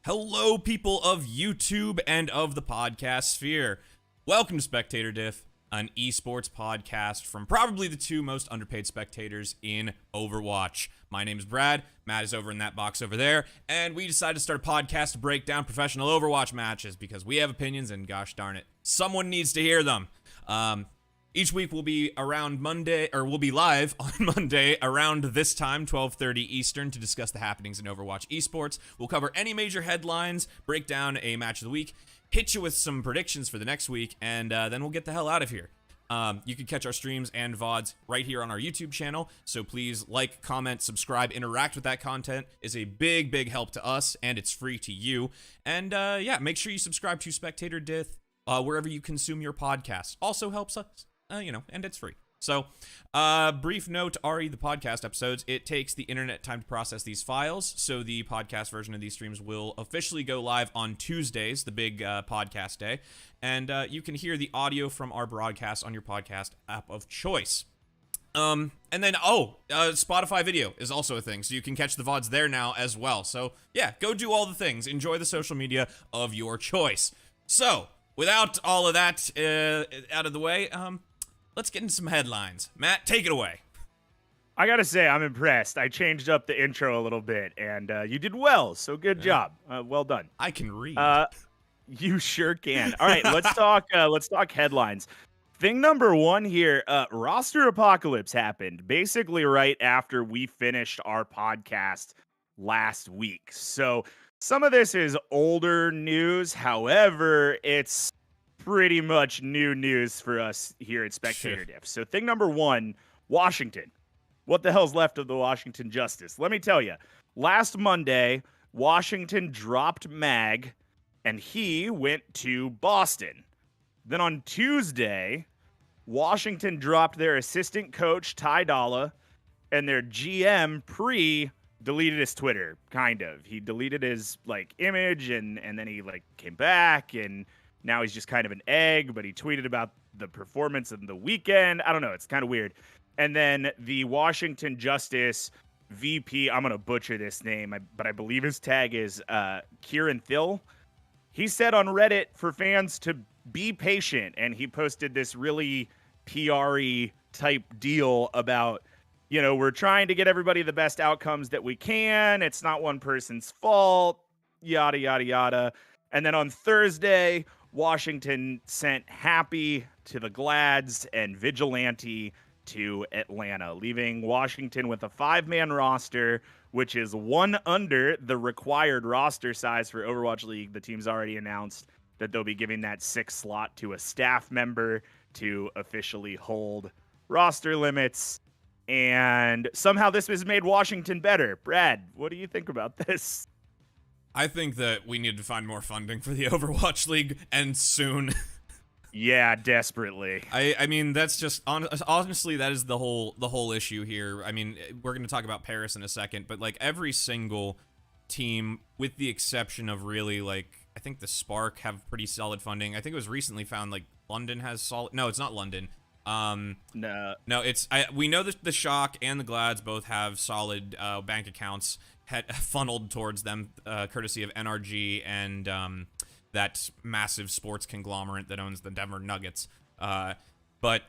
Hello, people of YouTube and of the podcast sphere. Welcome to Spectator Diff, an esports podcast from probably the two most underpaid spectators in Overwatch. My name is Brad, Matt is over in that box over there, and we decided to start a podcast to break down professional Overwatch matches because we have opinions and gosh darn it, someone needs to hear them. Each week we'll be around Monday, or we'll be live on Monday around this time, 12:30 Eastern, to discuss the happenings in Overwatch esports. We'll cover any major headlines, break down a match of the week, hit you with some predictions for the next week, and then we'll get the hell out of here. You can catch our streams and VODs right here on our YouTube channel, so please like, comment, subscribe, interact with that content. Is a big help to us, and it's free to you. And yeah, make sure you subscribe to Spectator Diff wherever you consume your podcasts. Also helps us. And it's free. So, brief note, the podcast episodes, it takes the internet time to process these files, so the podcast version of these streams will officially go live on Tuesdays, the big podcast day, and you can hear the audio from our broadcast on your podcast app of choice. And then, Spotify video is also a thing, so you can catch the VODs there now as well. So, yeah, go do all the things. Enjoy the social media of your choice. So, without all of that out of the way, let's get into some headlines. Matt, take it away. I gotta say, I'm impressed. I changed up the intro a little bit, and you did well, so good job. Well done. I can read. You sure can. All right, let's talk headlines. Thing number one here, Roster-pocalypse happened basically right after we finished our podcast last week. So some of this is older news. However, it's pretty much new news for us here at Spectator Diff. So thing number one, Washington. What the hell's left of the Washington Justice? Let me tell you. Last Monday, Washington dropped Mag, and he went to Boston. Then on Tuesday, Washington dropped their assistant coach, Ty Dolla, and their GM, deleted his Twitter, kind of. He deleted his, image, and then he, came back, and now he's just kind of an egg, but he tweeted about the performance of the weekend. I don't know. It's kind of weird. And then the Washington Justice VP, I'm going to butcher this name, but I believe his tag is Kieran Thill. He said on Reddit for fans to be patient, and he posted this really PR-y type deal about, we're trying to get everybody the best outcomes that we can. It's not one person's fault, yada, yada, yada. And then on Thursday, Washington sent Happy to the Glads and Vigilante to Atlanta, leaving Washington with a 5-man roster, which is one under the required roster size for Overwatch League. The team's already announced that they'll be giving that 6th slot to a staff member to officially hold roster limits. And somehow this has made Washington better. Brad, what do you think about this? I think that we need to find more funding for the Overwatch League, and soon. Yeah, desperately. I mean, that's just honestly, that is the whole issue here. I mean, we're going to talk about Paris in a second, but every single team, with the exception of really I think the Spark have pretty solid funding. I think it was recently found London has solid. No, it's not London. No, it's we know that the Shock and the Glads both have solid bank accounts funneled towards them, courtesy of NRG and that massive sports conglomerate that owns the Denver Nuggets. But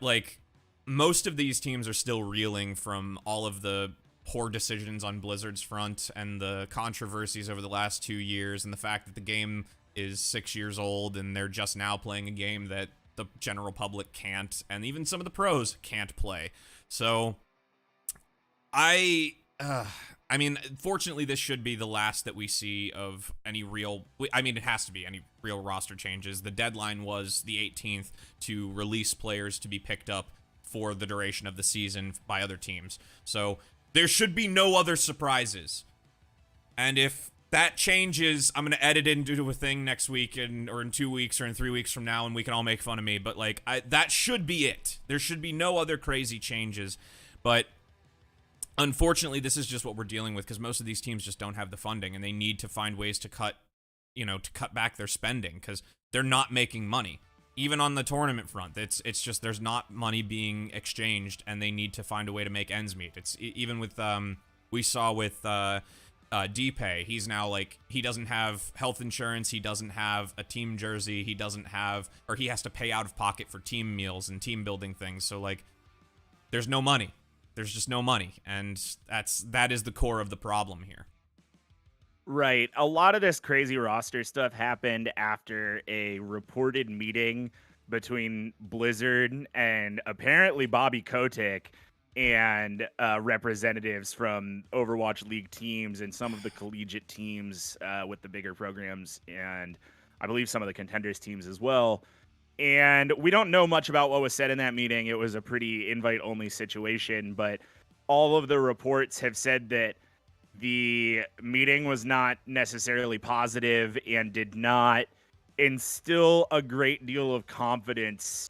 most of these teams are still reeling from all of the poor decisions on Blizzard's front and the controversies over the last 2 years, and the fact that the game is 6 years old and they're just now playing a game that the general public can't, and even some of the pros can't play. So I mean, fortunately, this should be the last that we see of any real... I mean, it has to be any real roster changes. The deadline was the 18th to release players to be picked up for the duration of the season by other teams. So there should be no other surprises. And if that changes, I'm going to edit it into a thing next week, or in 2 weeks, or in 3 weeks from now, and we can all make fun of me. But, that should be it. There should be no other crazy changes. But unfortunately, this is just what we're dealing with, because most of these teams just don't have the funding, and they need to find ways to cut back their spending, because they're not making money. Even on the tournament front, it's just there's not money being exchanged, and they need to find a way to make ends meet. It's even with we saw with D-Pay. He's now like, he doesn't have health insurance, he doesn't have a team jersey, he has to pay out of pocket for team meals and team building things. So like, there's no money. There's just no money, and that is the core of the problem here. Right. A lot of this crazy roster stuff happened after a reported meeting between Blizzard and apparently Bobby Kotick and representatives from Overwatch League teams and some of the collegiate teams with the bigger programs, and I believe some of the contenders teams as well. And we don't know much about what was said in that meeting. It was a pretty invite-only situation, but all of the reports have said that the meeting was not necessarily positive and did not instill a great deal of confidence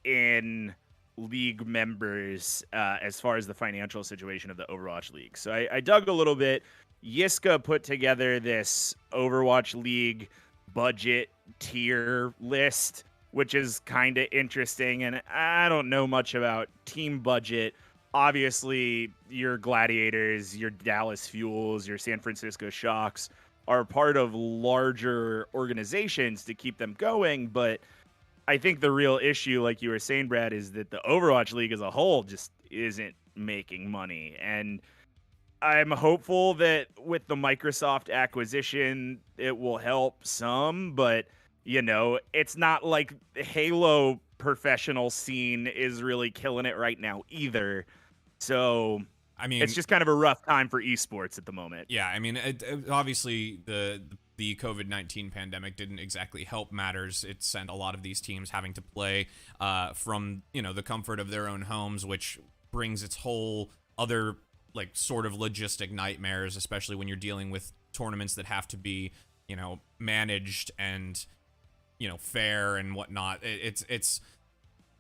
in league members as far as the financial situation of the Overwatch League. So I dug a little bit. Yiska put together this Overwatch League budget tier list, which is kind of interesting. And I don't know much about team budget. Obviously, your Gladiators, your Dallas Fuels, your San Francisco Shocks are part of larger organizations to keep them going. But I think the real issue, like you were saying, Brad, is that the Overwatch League as a whole just isn't making money. And I'm hopeful that with the Microsoft acquisition, it will help some. But, you know, it's not like the Halo professional scene is really killing it right now either. So, I mean, it's just kind of a rough time for esports at the moment. Yeah, I mean, obviously the COVID-19 pandemic didn't exactly help matters. It sent a lot of these teams having to play from, the comfort of their own homes, which brings its whole other like sort of logistic nightmares, especially when you're dealing with tournaments that have to be, managed and, fair and whatnot. It's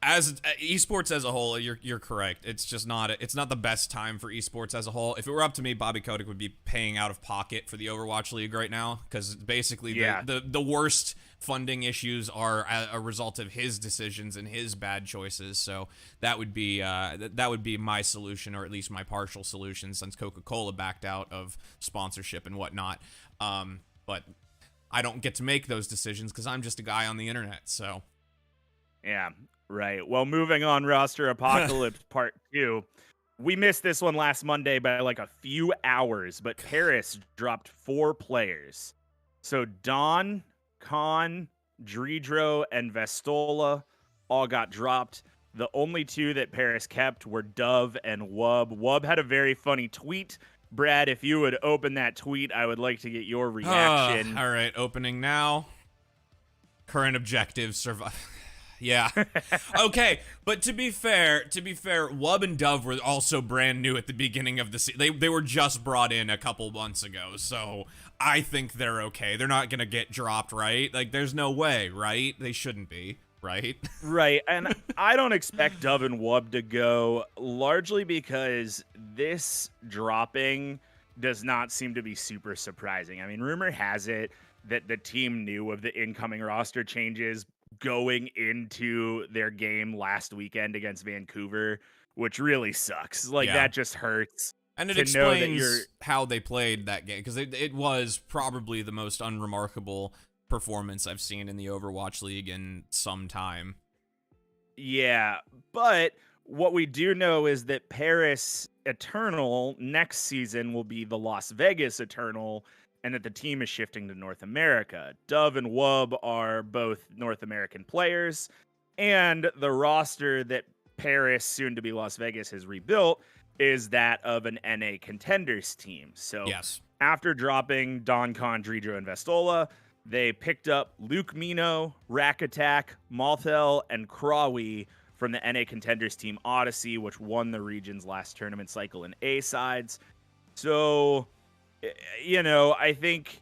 as esports as a whole, you're correct. It's just it's not the best time for esports as a whole. If it were up to me, Bobby Kotick would be paying out of pocket for the Overwatch League right now, because basically the worst funding issues are a result of his decisions and his bad choices. So that would be my solution, or at least my partial solution, since Coca-Cola backed out of sponsorship and whatnot. But I don't get to make those decisions because I'm just a guy on the internet. So yeah. Right. Well, moving on, Roster-pocalypse Part 2. We missed this one last Monday by like a few hours, but Paris dropped 4 players. So Don, Khan, Dridro, and Vestola all got dropped. The only 2 that Paris kept were Dove and Wub. Wub had a very funny tweet. Brad, if you would open that tweet, I would like to get your reaction. All right, opening now. Current objectives, survive. Yeah. Okay, but to be fair, Wub and Dove were also brand new at the beginning of the season. They were just brought in a couple months ago, so I think they're okay. They're not gonna get dropped, right? Like, there's no way, right? They shouldn't be, right? Right, and I don't expect Dove and Wub to go, largely because this dropping does not seem to be super surprising. I mean, rumor has it that the team knew of the incoming roster changes going into their game last weekend against Vancouver, which really sucks. Like, that just hurts. And it explains how they played that game, because it was probably the most unremarkable performance I've seen in the Overwatch League in some time. Yeah, but what we do know is that Paris Eternal next season will be the Las Vegas Eternal, and that the team is shifting to North America. Dove and Wub are both North American players, and the roster that Paris, soon to be Las Vegas, has rebuilt is that of an NA contenders team. So after dropping Don, Khan, Dridro, and Vestola, they picked up Luke Mino, Rack Attack, Malthel, and Krawi from the NA contenders team Odyssey, which won the region's last tournament cycle in A sides. So, I think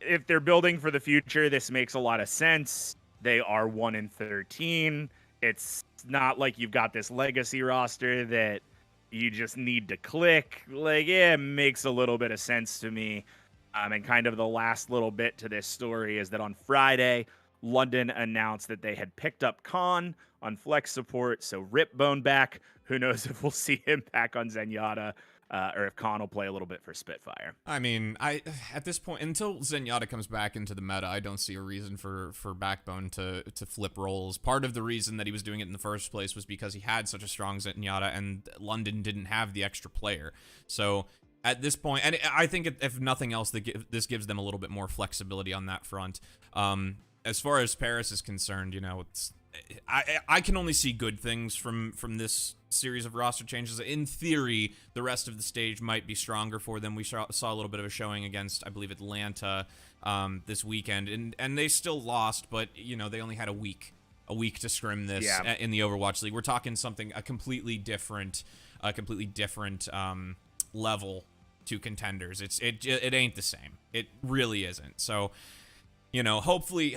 if they're building for the future, this makes a lot of sense. They are 1-13. It's not like you've got this legacy roster that you just need to click. Like, it makes a little bit of sense to me. And kind of the last little bit to this story is that on Friday, London announced that they had picked up Khan on flex support. So Rip Bone back. Who knows if we'll see him back on Zenyatta. or if Khan will play a little bit for Spitfire. I mean, at this point, until Zenyatta comes back into the meta, I don't see a reason for Backbone to flip roles. Part of the reason that he was doing it in the first place was because he had such a strong Zenyatta, and London didn't have the extra player. So at this point, and I think if nothing else, this gives them a little bit more flexibility on that front. As far as Paris is concerned, you know, I can only see good things from this series of roster changes. In theory, the rest of the stage might be stronger for them. We saw a little bit of a showing against, I believe, Atlanta this weekend, and they still lost, but you know, they only had a week to scrim this in the Overwatch League. We're talking something a completely different level to contenders. It ain't the same. It really isn't. So, you know, hopefully,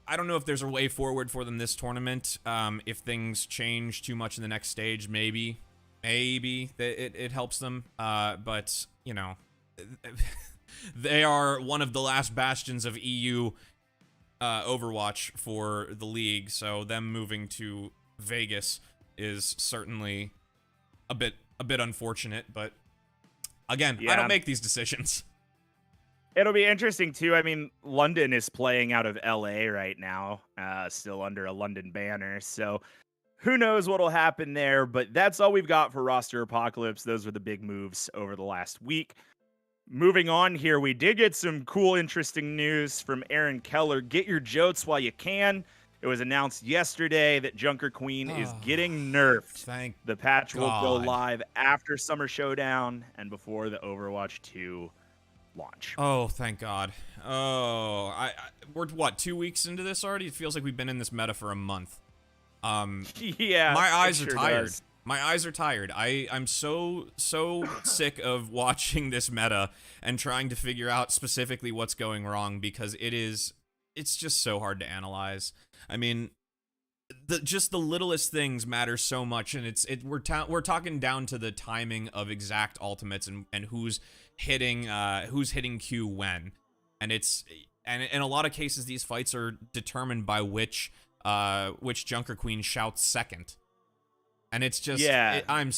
I don't know if there's a way forward for them this tournament. If things change too much in the next stage, maybe it helps them. But, you know, they are one of the last bastions of EU Overwatch for the league, so them moving to Vegas is certainly a bit unfortunate, but again, I don't make these decisions. It'll be interesting, too. I mean, London is playing out of LA right now, still under a London banner. So who knows what'll happen there. But that's all we've got for Roster-pocalypse. Those were the big moves over the last week. Moving on here, we did get some cool, interesting news from Aaron Keller. Get your Jotes while you can. It was announced yesterday that Junker Queen is getting nerfed. The patch will go live after Summer Showdown and before the Overwatch 2 launch. Oh, thank God. Oh, we're what, 2 weeks into this already? It feels like we've been in this meta for a month. Yeah, my eyes are tired. My eyes are tired. I'm so sick of watching this meta and trying to figure out specifically what's going wrong, because it's just so hard to analyze. I mean, just the littlest things matter so much, and we're talking down to the timing of exact ultimates and who's hitting Q when, and in a lot of cases these fights are determined by which Junker Queen shouts second, and it's just I'm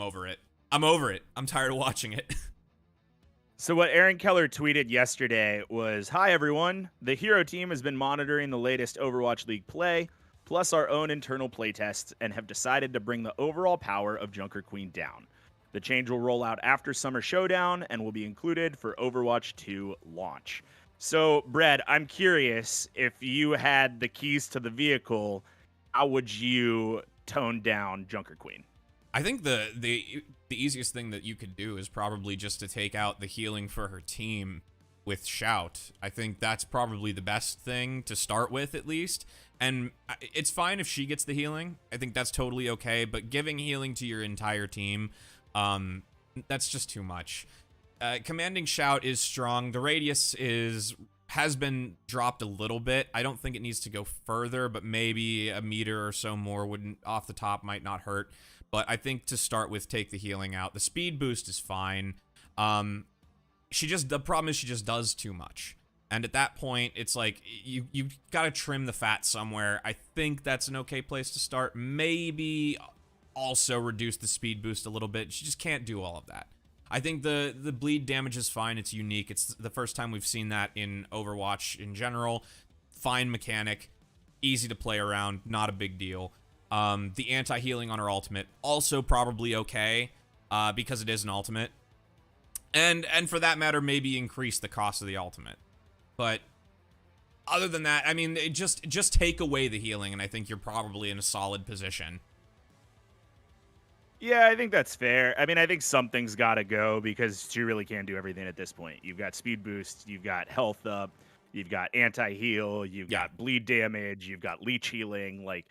over it. I'm over it. I'm tired of watching it. So what Aaron Keller tweeted yesterday was, "Hi everyone, the Hero team has been monitoring the latest Overwatch League play, plus our own internal playtests, and have decided to bring the overall power of Junker Queen down. The change will roll out after Summer Showdown and will be included for Overwatch 2 launch." So, Brad, I'm curious, if you had the keys to the vehicle, how would you tone down Junker Queen? I think the easiest thing that you could do is probably just to take out the healing for her team with Shout. I think that's probably the best thing to start with, at least. And it's fine if she gets the healing. I think that's totally okay. But giving healing to your entire team, that's just too much. Commanding Shout is strong. The radius has been dropped a little bit. I don't think it needs to go further, but maybe a meter or so more wouldn't, off the top, might not hurt. But I think to start with, take the healing out. The speed boost is fine. The problem is she just does too much. And at that point, it's like, you got to trim the fat somewhere. I think that's an okay place to start. Maybe also reduce the speed boost a little bit. She just can't do all of that. I think the bleed damage is fine. It's unique. It's the first time we've seen that in Overwatch in general. Fine mechanic. Easy to play around. Not a big deal. The anti-healing on her ultimate, also probably okay, because it is an ultimate. And for that matter, maybe increase the cost of the ultimate. But other than that, I mean, just take away the healing, and I think you're probably in a solid position. Yeah, I think that's fair. I mean, I think something's got to go, because she really can't do everything at this point. You've got speed boost, you've got health up, you've got anti-heal, you've got bleed damage, you've got leech healing. Like,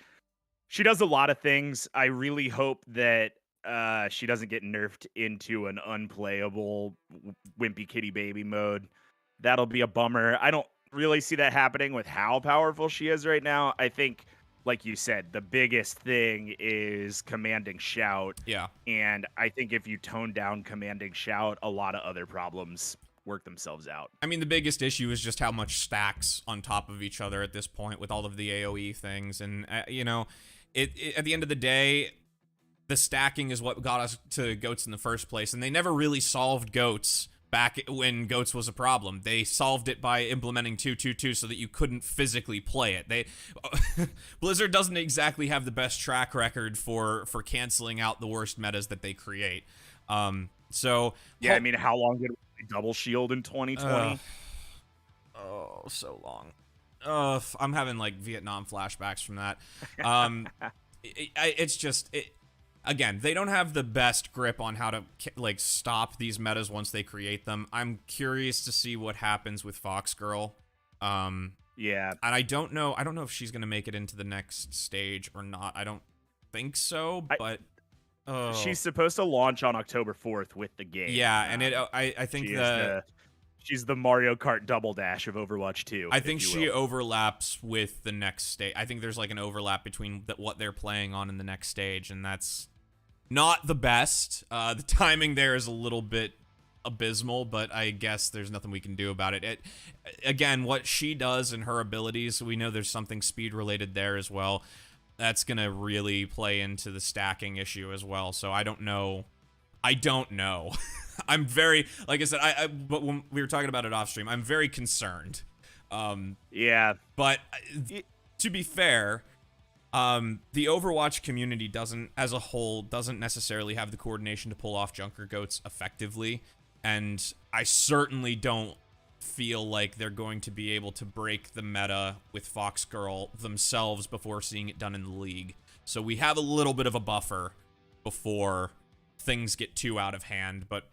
she does a lot of things. I really hope that she doesn't get nerfed into an unplayable wimpy kitty baby mode. That'll be a bummer. I don't really see that happening with how powerful she is right now. I think, like you said, the biggest thing is commanding Shout. Yeah. And I think if you tone down commanding Shout, a lot of other problems work themselves out. I mean, the biggest issue is just how much stacks on top of each other at this point with all of the AoE things. And, you know, at the end of the day, the stacking is what got us to GOATs in the first place, and they never really solved GOATs back when GOATs was a problem. They solved it by implementing 2-2-2 so that you couldn't physically play it. Blizzard doesn't exactly have the best track record for canceling out the worst metas that they create. I mean, how long did we double shield in 2020? So long. I'm having like Vietnam flashbacks from that. It's just again, they don't have the best grip on how to like stop these metas once they create them. I'm curious to see what happens with Foxgirl. Yeah, and I don't know if she's gonna make it into the next stage or not. I don't think so, but she's supposed to launch on October 4th with the game. Yeah, and I think she's the Mario Kart Double Dash of Overwatch 2. I think she overlaps with the next stage. I think there's like an overlap between what they're playing on in the next stage, and that's not the best. The timing there is a little bit abysmal, but I guess there's nothing we can do about it. Again, what she does and her abilities, we know there's something speed related there as well. That's going to really play into the stacking issue as well, so I don't know. I'm very, like I said, but when we were talking about it off stream, I'm very concerned. Yeah. But to be fair, the Overwatch community as a whole, doesn't necessarily have the coordination to pull off Junker GOATs effectively. And I certainly don't feel like they're going to be able to break the meta with Foxgirl themselves before seeing it done in the league. So we have a little bit of a buffer before things get too out of hand, but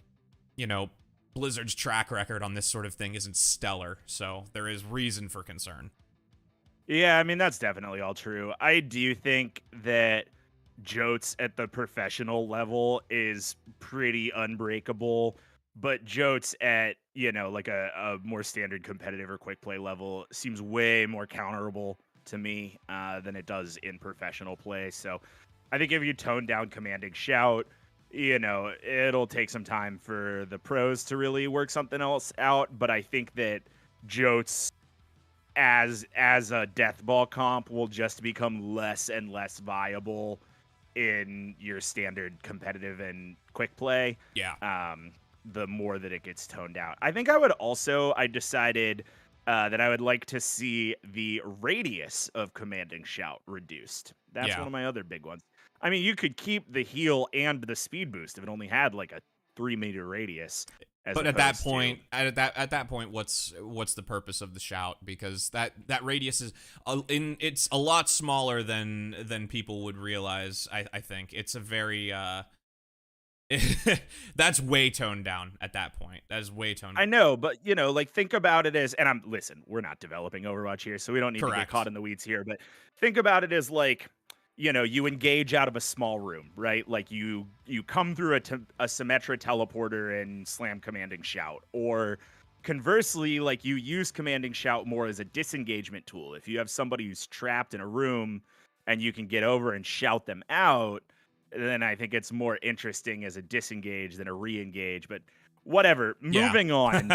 you know, Blizzard's track record on this sort of thing isn't stellar, so there is reason for concern. Yeah, I mean, that's definitely all true. I do think that Jotes at the professional level is pretty unbreakable, but Jotes at, like a more standard competitive or quick play level seems way more counterable to me than it does in professional play. So I think if you tone down Commanding Shout, it'll take some time for the pros to really work something else out. But I think that Jotes as a death ball comp will just become less and less viable in your standard competitive and quick play. Yeah. The more that it gets toned down. I think I decided that I would like to see the radius of Commanding Shout reduced. That's one of my other big ones. I mean, you could keep the heal and the speed boost if it only had like a 3-meter radius. But at that point, what's the purpose of the shout? Because that radius is it's a lot smaller than people would realize. I think it's a very that's way toned down at that point. That is way toned down. I know, but think about it as, and we're not developing Overwatch here, so we don't need to get caught in the weeds here. But think about it as like, you engage out of a small room, right? Like you come through a Symmetra teleporter and slam Commanding Shout. Or conversely, like you use Commanding Shout more as a disengagement tool. If you have somebody who's trapped in a room and you can get over and shout them out, then I think it's more interesting as a disengage than a re-engage. But whatever, moving on.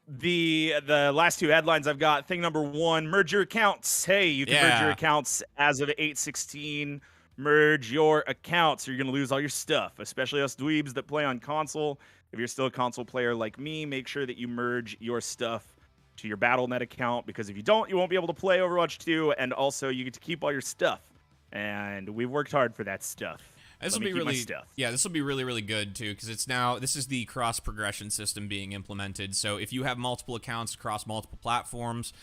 The last two headlines I've got. Thing number one, merge your accounts. Hey, you can merge your accounts as of 8/16. Merge your accounts, or you're going to lose all your stuff, especially us dweebs that play on console. If you're still a console player like me, make sure that you merge your stuff to your Battle.net account, because if you don't, you won't be able to play Overwatch 2, and also you get to keep all your stuff. And we've worked hard for that stuff. This will be really, really good too, because this is the cross progression system being implemented. So if you have multiple accounts across multiple platforms,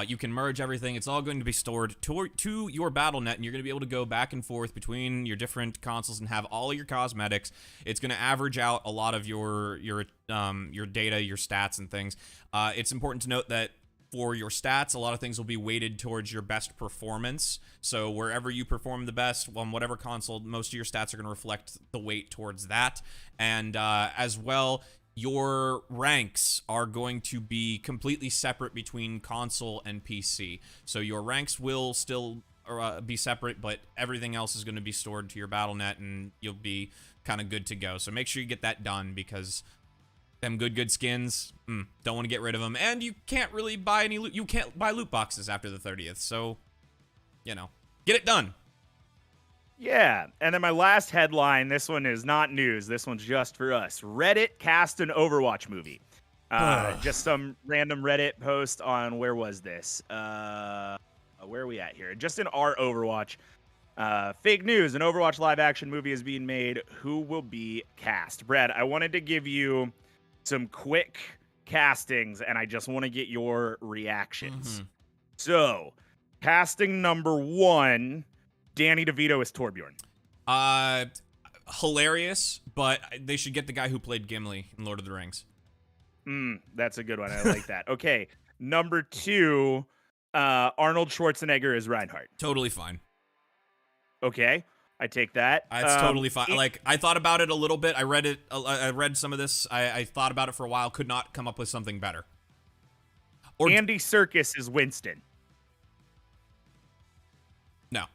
you can merge everything. It's all going to be stored to your Battle.net, and you're going to be able to go back and forth between your different consoles and have all of your cosmetics. It's going to average out a lot of your data, your stats, and things. It's important to note that for your stats, a lot of things will be weighted towards your best performance. So wherever you perform the best on whatever console, most of your stats are going to reflect the weight towards that. And as well, your ranks are going to be completely separate between console and PC. So your ranks will still be separate, but everything else is going to be stored to your Battle.net, and you'll be kind of good to go. So make sure you get that done, because them good skins, don't want to get rid of them. And you can't really buy any loot. You can't buy loot boxes after the 30th. So, get it done. Yeah, and then my last headline, this one is not news. This one's just for us. Reddit cast an Overwatch movie. Just some random Reddit post on, where was this? Where are we at here? Just in our Overwatch. Fake news, an Overwatch live action movie is being made. Who will be cast? Brad, I wanted to give you some quick castings, and I just want to get your reactions. So, casting number 1, Danny DeVito is Torbjorn. Hilarious, but they should get the guy who played Gimli in Lord of the Rings. That's a good one. I like that. Okay, number 2, Arnold Schwarzenegger is Reinhardt. Totally fine. Okay, I take that. It's totally fine. Like, I thought about it a little bit. I read it. I read some of this. I thought about it for a while. Could not come up with something better. Or Andy Serkis is Winston. No.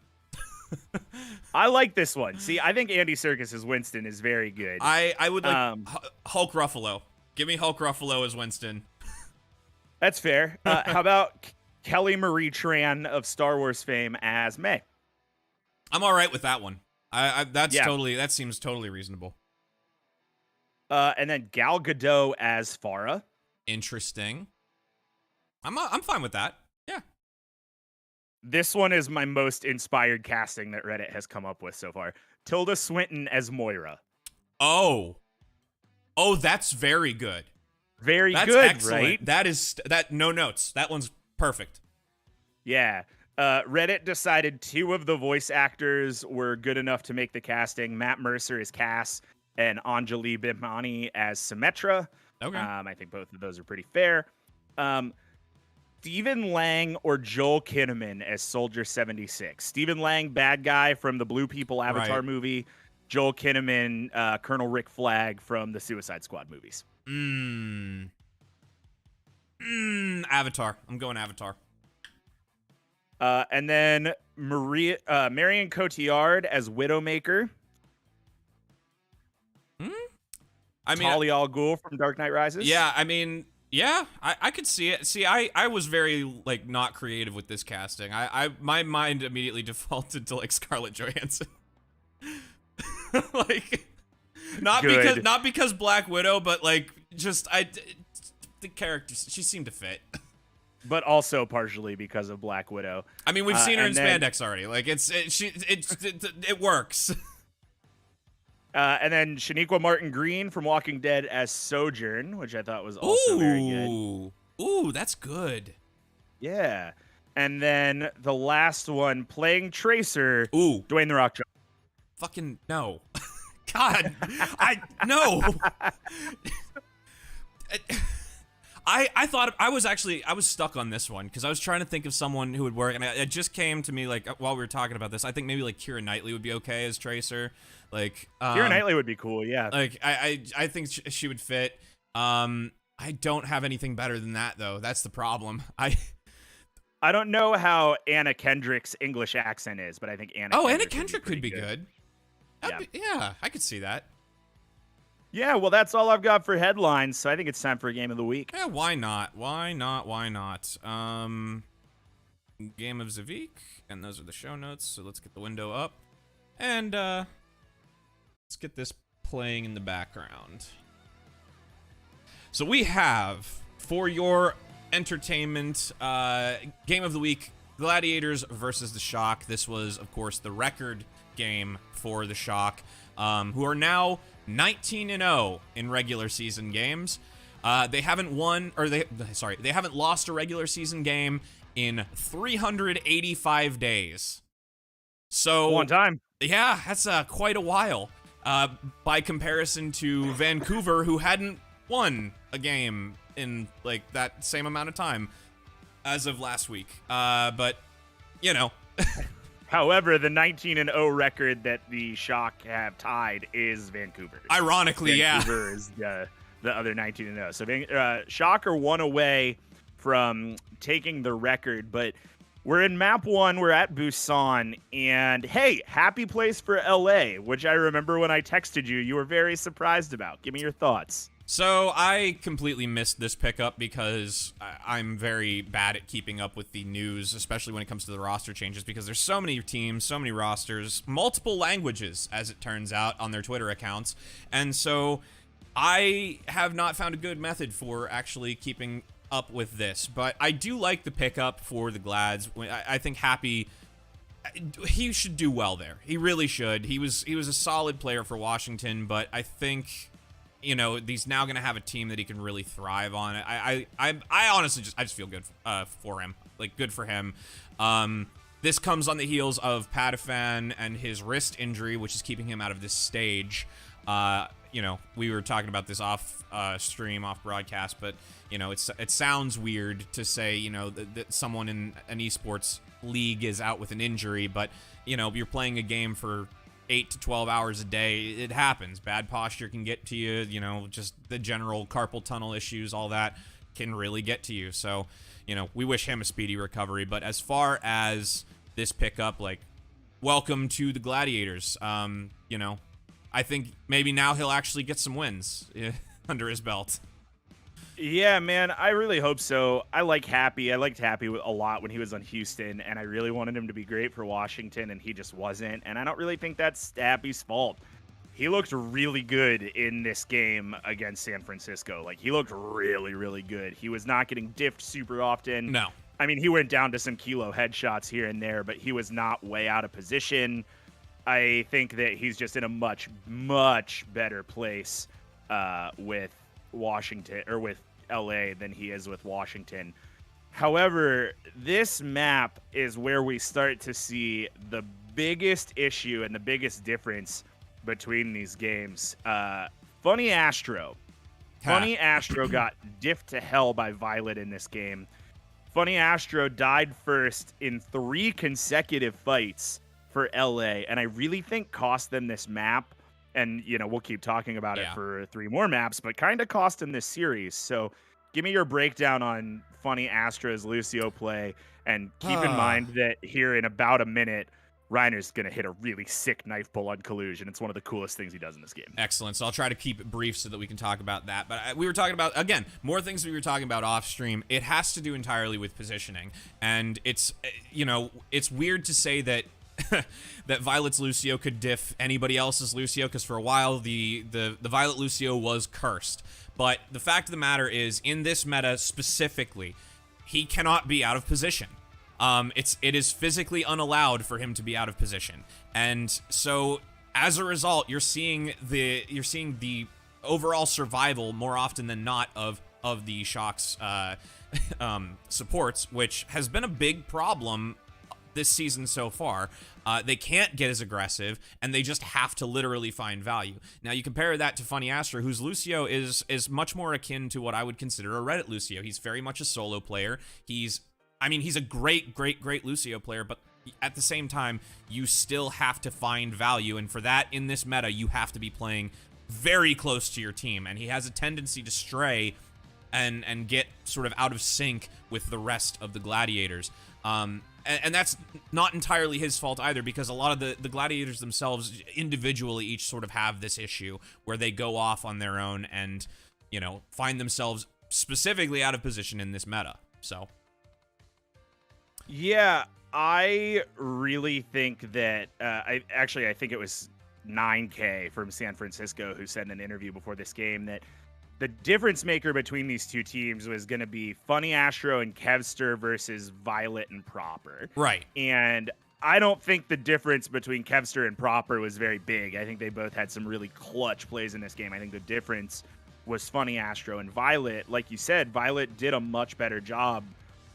I like this one. See, I think Andy Serkis as Winston is very good. I would like Hulk Ruffalo. Give me Hulk Ruffalo as Winston. That's fair. How about Kelly Marie Tran of Star Wars fame as May? I'm all right with that one. That seems totally reasonable. And then Gal Gadot as Farah. Interesting. I'm fine with that. Yeah. This one is my most inspired casting that Reddit has come up with so far. Tilda Swinton as Moira. Oh, that's very good. That's good, excellent. right? No notes. That one's perfect. Yeah. Reddit decided 2 of the voice actors were good enough to make the casting. Matt Mercer as Cass and Anjali Bhimani as Symmetra. Okay. I think both of those are pretty fair. Stephen Lang or Joel Kinnaman as Soldier 76. Stephen Lang, bad guy from the Blue People Avatar movie. Joel Kinnaman, Colonel Rick Flag from the Suicide Squad movies. Avatar. I'm going Avatar. And then Marion Cotillard as Widowmaker. I mean, Talia al Ghul from Dark Knight Rises. Yeah, I mean, yeah, I could see it. See, I was very like not creative with this casting. My mind immediately defaulted to like Scarlett Johansson. Like, not because Black Widow, but like just the characters, she seemed to fit. But also partially because of Black Widow. I mean, we've seen her in spandex already. Like, it works. And then Shaniqua Martin Green from Walking Dead as Sojourn, which I thought was also very good. Ooh, that's good. Yeah. And then the last one, playing Tracer, Dwayne The Rock Johnson. Fucking no. God, no. I thought I was stuck on this one because I was trying to think of someone who would work, and it just came to me like while we were talking about this. I think maybe like Keira Knightley would be okay as Tracer. Like Keira Knightley would be cool, yeah. Like I think she would fit. I don't have anything better than that though. That's the problem. I don't know how Anna Kendrick's English accent is, but I think Anna Kendrick could be good. Yeah, I could see that. Yeah, well, that's all I've got for headlines, so I think it's time for a game of the week. Yeah, why not? Why not? Game of Zavik, and those are the show notes, so let's get the window up. And, let's get this playing in the background. So we have, for your entertainment, Game of the Week, Gladiators versus the Shock. This was, of course, the record game for the Shock, who are now 19-0 in regular season games. They haven't they haven't lost a regular season game in 385 days. So one time. Yeah, that's quite a while. By comparison to Vancouver, who hadn't won a game in like that same amount of time as of last week. But you know. However, the 19-0 record that the Shock have tied is Vancouver's. Ironically, Vancouver is the other 19-0. So Shock are one away from taking the record, but we're in map 1. We're at Busan, and hey, happy place for LA, which I remember when I texted you, you were very surprised about. Give me your thoughts. So I completely missed this pickup because I'm very bad at keeping up with the news, especially when it comes to the roster changes, because there's so many teams, so many rosters, multiple languages, as it turns out, on their Twitter accounts. And so I have not found a good method for actually keeping up with this. But I do like the pickup for the Glads. I think Happy, he should do well there. He really should. He was a solid player for Washington, but I think, you know, he's now going to have a team that he can really thrive on. I honestly just feel good for him. Like, good for him. This comes on the heels of Patafan and his wrist injury, which is keeping him out of this stage. You know, we were talking about this off stream, off broadcast, but, you know, it sounds weird to say, you know, that someone in an esports league is out with an injury, but, you know, you're playing a game for 8 to 12 hours a day. It happens. Bad posture can get to you, you know, just the general carpal tunnel issues, all that can really get to you. So, you know, we wish him a speedy recovery. But as far as this pickup, like, welcome to the Gladiators. You know, I think maybe now he'll actually get some wins under his belt. Yeah, man, I really hope so. I like Happy. I liked Happy a lot when he was on Houston, and I really wanted him to be great for Washington, and he just wasn't. And I don't really think that's Happy's fault. He looked really good in this game against San Francisco. Like, he looked really, really good. He was not getting diffed super often. No. I mean, he went down to some kilo headshots here and there, but he was not way out of position. I think that he's just in a much, much better place with Washington, or with LA, than he is with Washington. However, this map is where we start to see the biggest issue and the biggest difference between these games. Funny Astro got diffed to hell by Violet in this game. Funny Astro died first in 3 consecutive fights for LA, and I really think cost them this map. And, you know, we'll keep talking about it for 3 more maps, but kind of cost him this series. So give me your breakdown on Funny Astro's Lucio play, and keep in mind that here in about a minute, Reiner's going to hit a really sick knife pull on Collusion. It's one of the coolest things he does in this game. Excellent. So I'll try to keep it brief so that we can talk about that. But we were talking about, again, more things we were talking about off stream. It has to do entirely with positioning. And it's, you know, it's weird to say that that Violet's Lucio could diff anybody else's Lucio, because for a while the Violet Lucio was cursed. But the fact of the matter is, in this meta specifically, he cannot be out of position. It is physically unallowed for him to be out of position, and so as a result, you're seeing the overall survival more often than not of the Shock's supports, which has been a big problem this season so far. They can't get as aggressive, and they just have to literally find value. Now, you compare that to Funny Astro, whose Lucio is much more akin to what I would consider a Reddit Lucio. He's very much a solo player. He's a great Lucio player, but at the same time, you still have to find value, and for that, in this meta, you have to be playing very close to your team, and he has a tendency to stray and get sort of out of sync with the rest of the Gladiators. And that's not entirely his fault either, because a lot of the Gladiators themselves individually each sort of have this issue where they go off on their own and, you know, find themselves specifically out of position in this meta. So, yeah, I really think that I think it was 9K from San Francisco who said in an interview before this game that the difference maker between these two teams was going to be Funny Astro and Kevster versus Violet and Proper. Right. And I don't think the difference between Kevster and Proper was very big. I think they both had some really clutch plays in this game. I think the difference was Funny Astro and Violet. Like you said, Violet did a much better job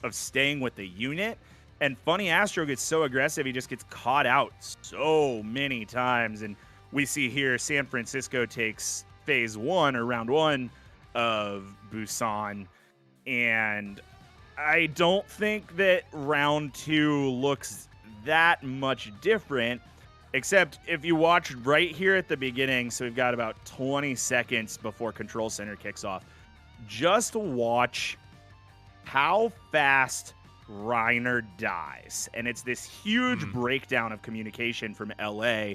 of staying with the unit. And Funny Astro gets so aggressive, he just gets caught out so many times. And we see here San Francisco takes phase 1 or round 1 of Busan, and I don't think that round 2 looks that much different, except if you watch right here at the beginning. So we've got about 20 seconds before Control Center kicks off. Just watch how fast Reiner dies, and it's this huge breakdown of communication from LA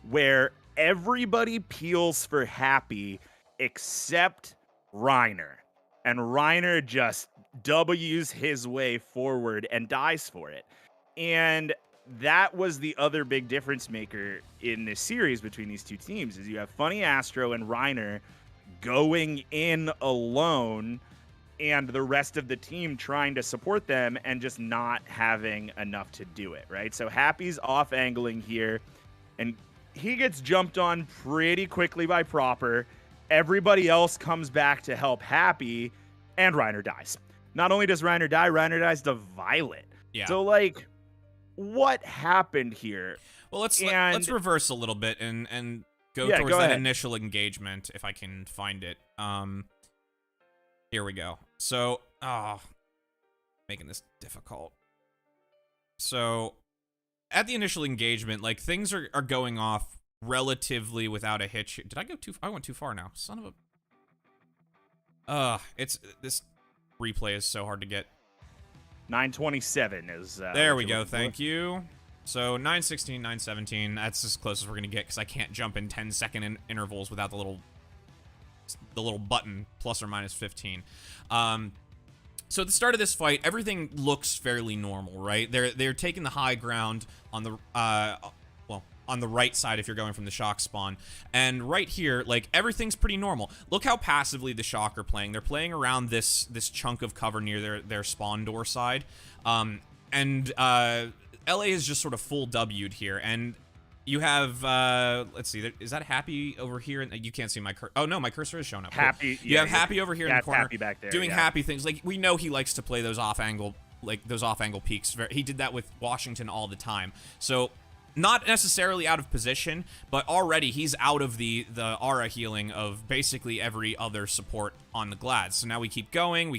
where everybody peels for Happy except Reiner. And Reiner just W's his way forward and dies for it. And that was the other big difference maker in this series between these two teams is you have Funny Astro and Reiner going in alone and the rest of the team trying to support them and just not having enough to do it, right? So Happy's off angling here and he gets jumped on pretty quickly by Proper. Everybody else comes back to help Happy and Reiner dies. Not only does Reiner die, Reiner dies to Violet. Yeah. So like what happened here? Well, let's reverse a little bit and go towards go that ahead. initial engagement if I can find it. Here we go. So, making this difficult. So, at the initial engagement, like things are going off relatively without a hitch. Did I go too? I went too far now. Son of a. This replay is so hard to get. 927 is. There we go. Thank you. So 916, 917. That's as close as we're gonna get because I can't jump in 10-second intervals without the little button plus or minus 15. So at the start of this fight, everything looks fairly normal, right? They're taking the high ground on the on the right side if you're going from the shock spawn. And right here, like everything's pretty normal. Look how passively the shock are playing. They're playing around this chunk of cover near their spawn door side. LA is just sort of full W'd here. And you have, let's see, is that Happy over here? And you can't see my cursor. Oh, no, my cursor is showing up. Happy. You have Happy over here in the corner. Happy back there, doing Happy things. Like, we know he likes to play those off-angle peaks. He did that with Washington all the time. So, not necessarily out of position, but already he's out of the aura healing of basically every other support on the Glad. So now we keep going.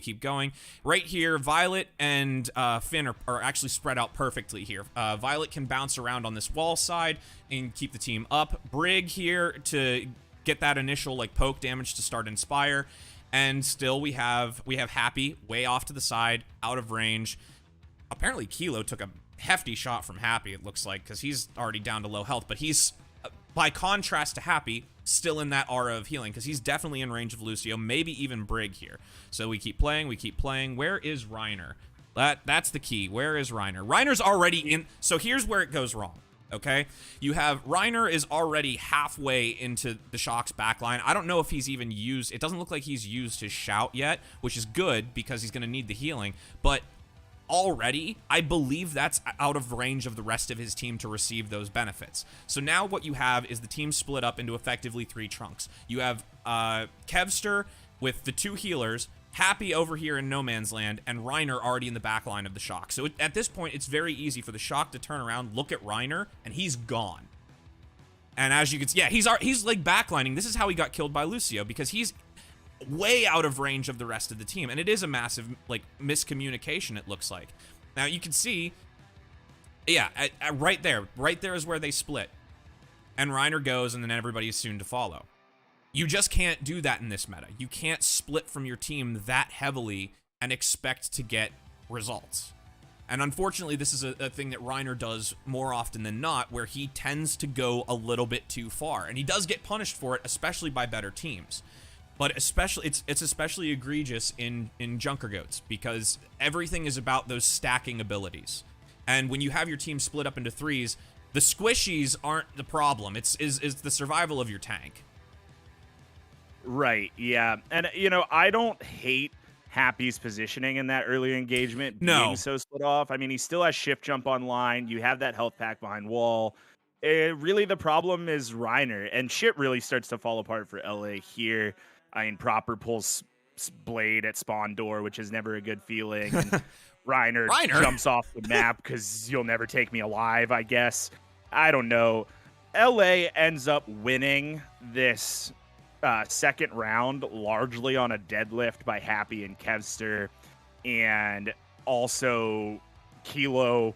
Right here, Violet and Finn are actually spread out perfectly here. Violet can bounce around on this wall side and keep the team up. Brig here to get that initial like poke damage to start Inspire. And still we have Happy way off to the side, out of range. Apparently Kilo took a hefty shot from Happy, it looks like, because he's already down to low health, but he's, by contrast to Happy, still in that aura of healing, because he's definitely in range of Lucio, maybe even Brig here. So we keep playing. Where is Reiner? That's the key. Where is Reiner? Reiner's already in, so here's where it goes wrong, okay? You have Reiner is already halfway into the Shock's backline. I don't know if he's even used, it doesn't look like he's used his shout yet, which is good, because he's going to need the healing, but already, I believe that's out of range of the rest of his team to receive those benefits. So now what you have is the team split up into effectively 3 chunks. You have Kevster with the 2 healers, Happy over here in No Man's Land, and Reiner already in the back line of the Shock. So at this point, it's very easy for the Shock to turn around, look at Reiner, and he's gone. And as you can see, yeah, he's like backlining. This is how he got killed by Lucio, because he's way out of range of the rest of the team, and it is a massive like miscommunication, it looks like. Now you can see, yeah, right there is where they split, and Reiner goes, and then everybody is soon to follow. You just can't do that in this meta. You can't split from your team that heavily and expect to get results. And unfortunately, this is a thing that Reiner does more often than not, where he tends to go a little bit too far, and he does get punished for it, especially by better teams. But especially, it's especially egregious in Junker Goats, because everything is about those stacking abilities. And when you have your team split up into 3s, the squishies aren't the problem. It's the survival of your tank. Right, yeah. And, you know, I don't hate Happy's positioning in that early engagement being so split off. I mean, he still has shift jump online. You have that health pack behind wall. Really, the problem is Reiner, and shit really starts to fall apart for LA here. I mean, Proper pulls Blade at spawn door, which is never a good feeling. And Reiner jumps off the map because you'll never take me alive, I guess. I don't know. LA ends up winning this second round largely on a deadlift by Happy and Kevster, and also Kilo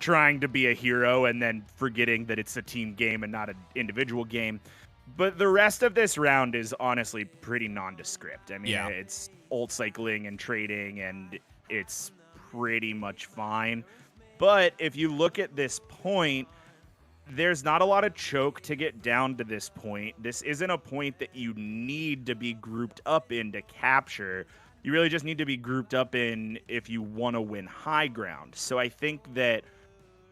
trying to be a hero and then forgetting that it's a team game and not an individual game. But the rest of this round is honestly pretty nondescript. I mean, It's ult cycling and trading, and it's pretty much fine. But if you look at this point, there's not a lot of choke to get down to this point. This isn't a point that you need to be grouped up in to capture. You really just need to be grouped up in if you want to win high ground. So I think that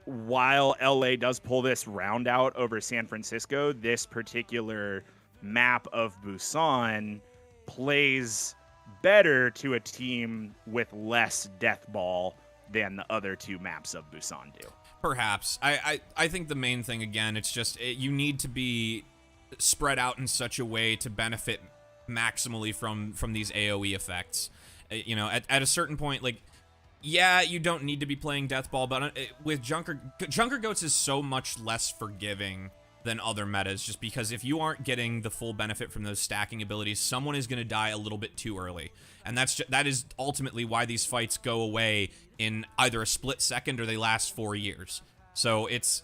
while LA does pull this round out over San Francisco, this particular map of Busan plays better to a team with less death ball than the other two maps of Busan do. Perhaps. I think the main thing, again, it's just you need to be spread out in such a way to benefit maximally from these AoE effects. You know, at a certain point, like, yeah, you don't need to be playing Death Ball, but with Junker Goats is so much less forgiving than other metas, just because if you aren't getting the full benefit from those stacking abilities, someone is going to die a little bit too early. And that is ultimately why these fights go away in either a split second or they last 4 years. So it's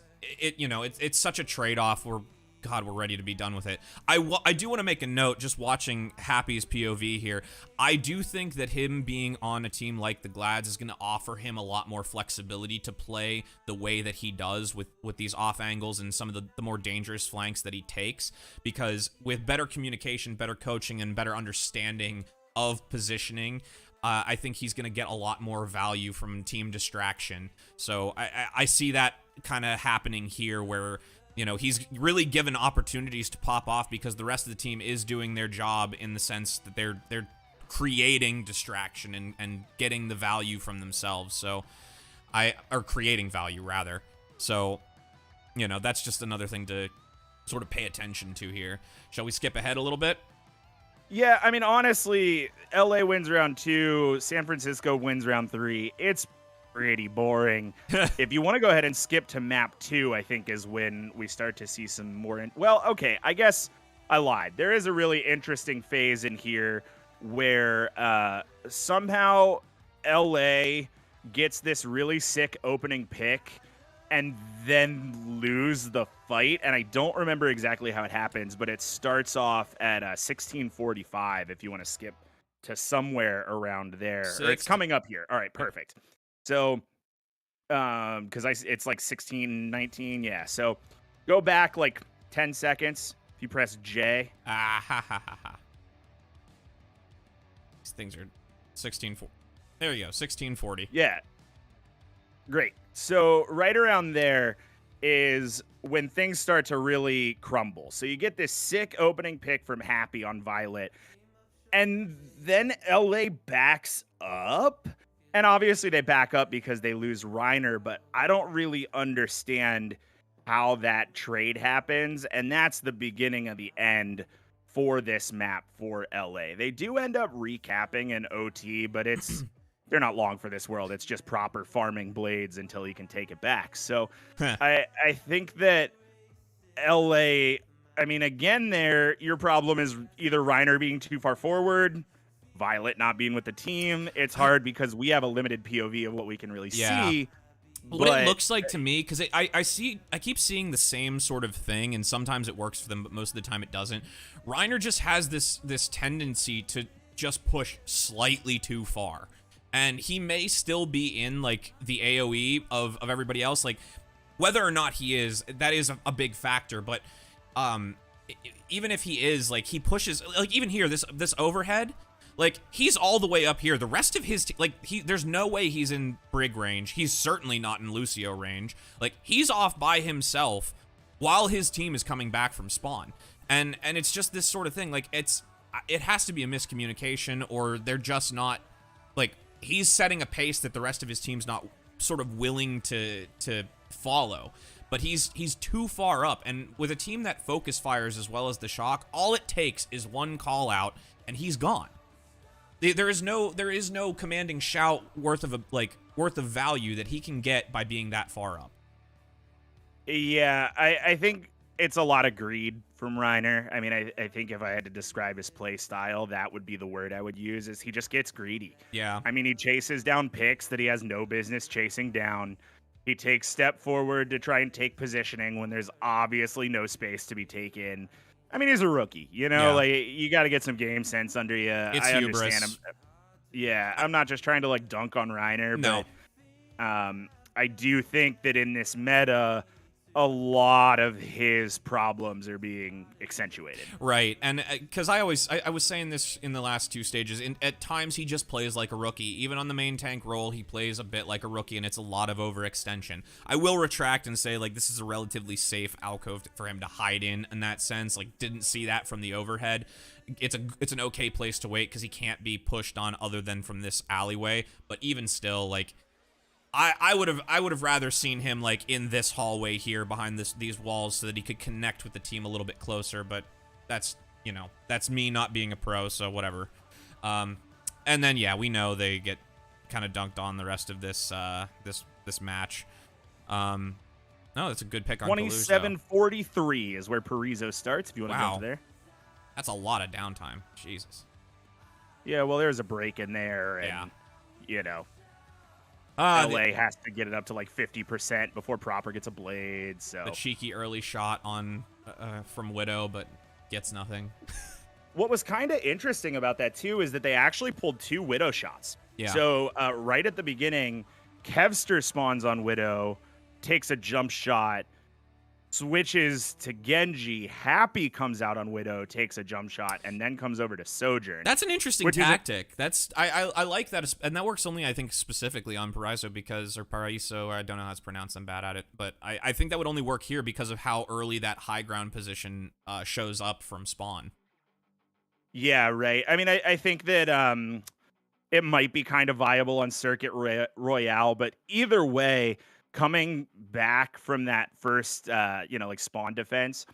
such a trade-off where, God, we're ready to be done with it. I do want to make a note, just watching Happy's POV here. I do think that him being on a team like the Glads is going to offer him a lot more flexibility to play the way that he does with these off angles and some of the more dangerous flanks that he takes, because with better communication, better coaching, and better understanding of positioning, I think he's going to get a lot more value from team distraction. So I see that kind of happening here, where, you know, he's really given opportunities to pop off because the rest of the team is doing their job in the sense that they're creating distraction and getting the value from themselves. So or creating value rather. So, you know, that's just another thing to sort of pay attention to here. Shall we skip ahead a little bit? Yeah, I mean, honestly, LA wins round 2, San Francisco wins round 3. It's pretty boring. If you want to go ahead and skip to map 2, I think is when we start to see some more. Well, okay, I guess I lied. There is a really interesting phase in here where somehow LA gets this really sick opening pick and then lose the fight. And I don't remember exactly how it happens, but it starts off at 1645 if you want to skip to somewhere around there. Or it's coming up here. All right, perfect. So, because it's like 1619, yeah. So, go back like 10 seconds. If you press J. These things are 1640. There you go, 1640. Yeah. Great. So, right around there is when things start to really crumble. So, you get this sick opening pick from Happy on Violet, and then LA backs up. And obviously they back up because they lose Reiner, but I don't really understand how that trade happens. And that's the beginning of the end for this map for LA. They do end up recapping an OT, but they're not long for this world. It's just proper farming blades until you can take it back. So I think that LA, I mean, again, your problem is either Reiner being too far forward, Violet not being with the team. It's hard because we have a limited POV of what we can really see. What it looks like to me, because I keep seeing the same sort of thing, and sometimes it works for them, but most of the time it doesn't. Reiner just has this tendency to just push slightly too far, and he may still be in like the AOE of everybody else. Like, whether or not he is, that is a big factor. But even if he is, like, he pushes, like, even here, this overhead. Like, he's all the way up here. The rest of his there's no way he's in Brig range. He's certainly not in Lucio range. Like, he's off by himself while his team is coming back from spawn. And it's just this sort of thing. Like, it has to be a miscommunication, or they're just not, like, he's setting a pace that the rest of his team's not sort of willing to follow. But he's too far up, and with a team that focus fires as well as the shock, all it takes is one call out and he's gone. There is no commanding shout worth of value that he can get by being that far up. Yeah, I think it's a lot of greed from Reiner. I mean, I think if I had to describe his play style, that would be the word I would use, is he just gets greedy. Yeah. I mean, he chases down picks that he has no business chasing down. He takes step forward to try and take positioning when there's obviously no space to be taken. I mean, he's a rookie, you know, Yeah. like, you got to get some game sense under you. It's I hubris. understand him. Yeah, I'm not just trying to like dunk on Reiner, No. but I do think that in this meta, a lot of his problems are being accentuated. Right, and because I was saying this in the last two stages, at times he just plays like a rookie. Even on the main tank role, he plays a bit like a rookie, and it's a lot of overextension. I will retract and say, like, this is a relatively safe alcove for him to hide in that sense. Like, didn't see that from the overhead. It's an okay place to wait because he can't be pushed on other than from this alleyway, but even still, like, I would have rather seen him like in this hallway here behind these walls so that he could connect with the team a little bit closer, but that's me not being a pro, so whatever. And then yeah, we know they get kind of dunked on the rest of this this match. No, that's a good pick on 27-43 is where Parizo starts if you want to jump there. That's a lot of downtime. Jesus. Yeah, well, there's a break in there, and yeah. you know, LA has to get it up to like 50% before Proper gets a blade. So the cheeky early shot on from Widow, but gets nothing. What was kind of interesting about that too is that they actually pulled 2 Widow shots. Yeah. So right at the beginning, Kevster spawns on Widow, takes a jump shot, switches to Genji. Happy comes out on Widow, takes a jump shot, and then comes over to Sojourn. That's an interesting tactic. I like that, and that works only, I think, specifically on Paraiso I don't know how to pronounce. I'm bad at it, but I think that would only work here because of how early that high ground position shows up from spawn. Yeah, right. I mean, I think that it might be kind of viable on Circuit Royale, but either way, coming back from that first, like spawn defense,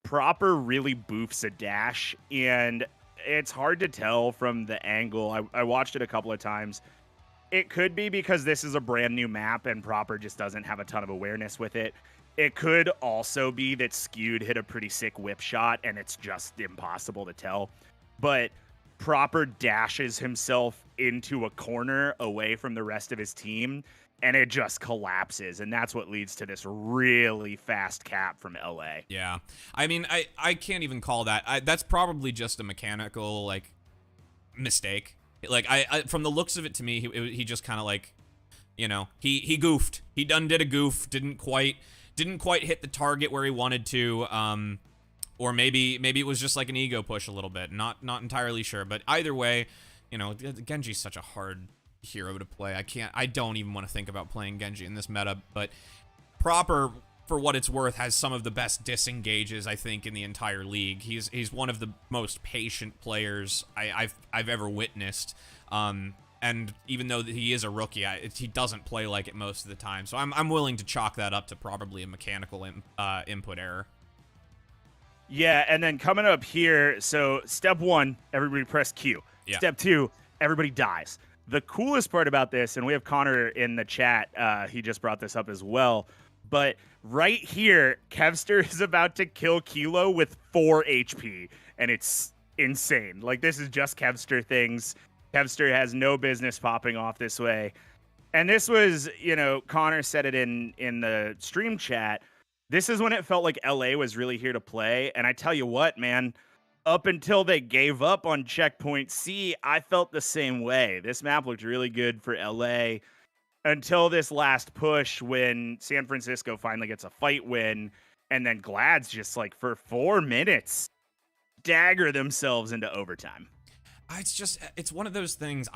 Proper really boofs a dash, and it's hard to tell from the angle. I watched it a couple of times. It could be because this is a brand new map and Proper just doesn't have a ton of awareness with it. It could also be that Skewed hit a pretty sick whip shot, and it's just impossible to tell. But Proper dashes himself into a corner away from the rest of his team, and it just collapses, and that's what leads to this really fast cap from LA. Yeah. I mean, I can't even call that. That's probably just a mechanical, like, mistake. Like, I from the looks of it to me, he just kind of, like, he goofed. He did a goof, didn't quite hit the target where he wanted to, or maybe it was just like an ego push a little bit. Not entirely sure, but either way, Genji's such a hard hero to play. I don't even want to think about playing Genji in this meta, but Proper, for what it's worth, has some of the best disengages, I think, in the entire league. He's one of the most patient players I've ever witnessed. And even though he is a rookie, he doesn't play like it most of the time. So I'm willing to chalk that up to probably a mechanical input error. Yeah, and then coming up here, so step 1, everybody press Q. Yeah. Step 2, everybody dies. The coolest part about this, and we have Connor in the chat, he just brought this up as well, but right here, Kevster is about to kill Kilo with 4 HP, and it's insane. Like, this is just Kevster things. Kevster has no business popping off this way. And this was, Connor said it in the stream chat, this is when it felt like LA was really here to play, and I tell you what, man, up until they gave up on Checkpoint C, I felt the same way. This map looked really good for LA until this last push when San Francisco finally gets a fight win, and then Glad's just like for 4 minutes dagger themselves into overtime. It's one of those things.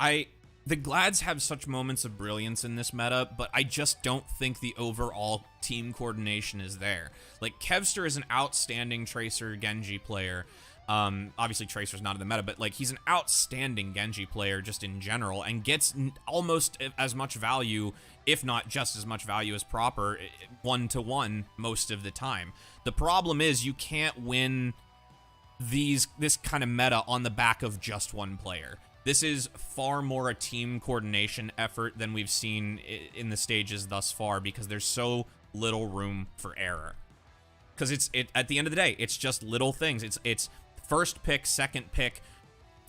The Glads have such moments of brilliance in this meta, but I just don't think the overall team coordination is there. Like, Kevster is an outstanding Tracer Genji player. Obviously Tracer's not in the meta, but like, he's an outstanding Genji player just in general, and gets almost as much value, if not just as much value as Proper, 1-to-1 most of the time. The problem is you can't win this kind of meta on the back of just one player. This is far more a team coordination effort than we've seen in the stages thus far, because there's so little room for error. Because at the end of the day, it's just little things. It's first pick, second pick,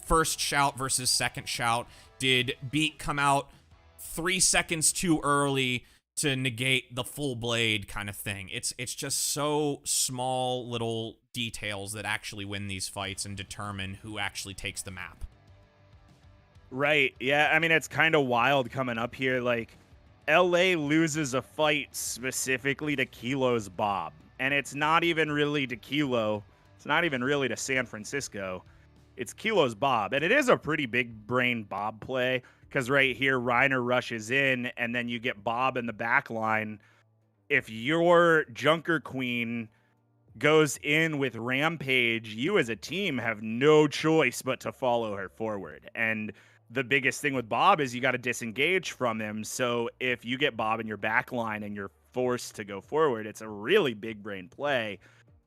first shout versus second shout. Did beat come out 3 seconds too early to negate the full blade kind of thing? It's just so small little details that actually win these fights and determine who actually takes the map. Right. Yeah. I mean, it's kind of wild coming up here. Like, LA loses a fight specifically to Kilo's Bob. And it's not even really to Kilo. It's not even really to San Francisco. It's Kilo's Bob. And it is a pretty big brain Bob play because right here, Reiner rushes in and then you get Bob in the back line. If your Junker Queen goes in with Rampage, you as a team have no choice but to follow her forward. And the biggest thing with Bob is you got to disengage from him. So if you get Bob in your back line and you're forced to go forward, it's a really big brain play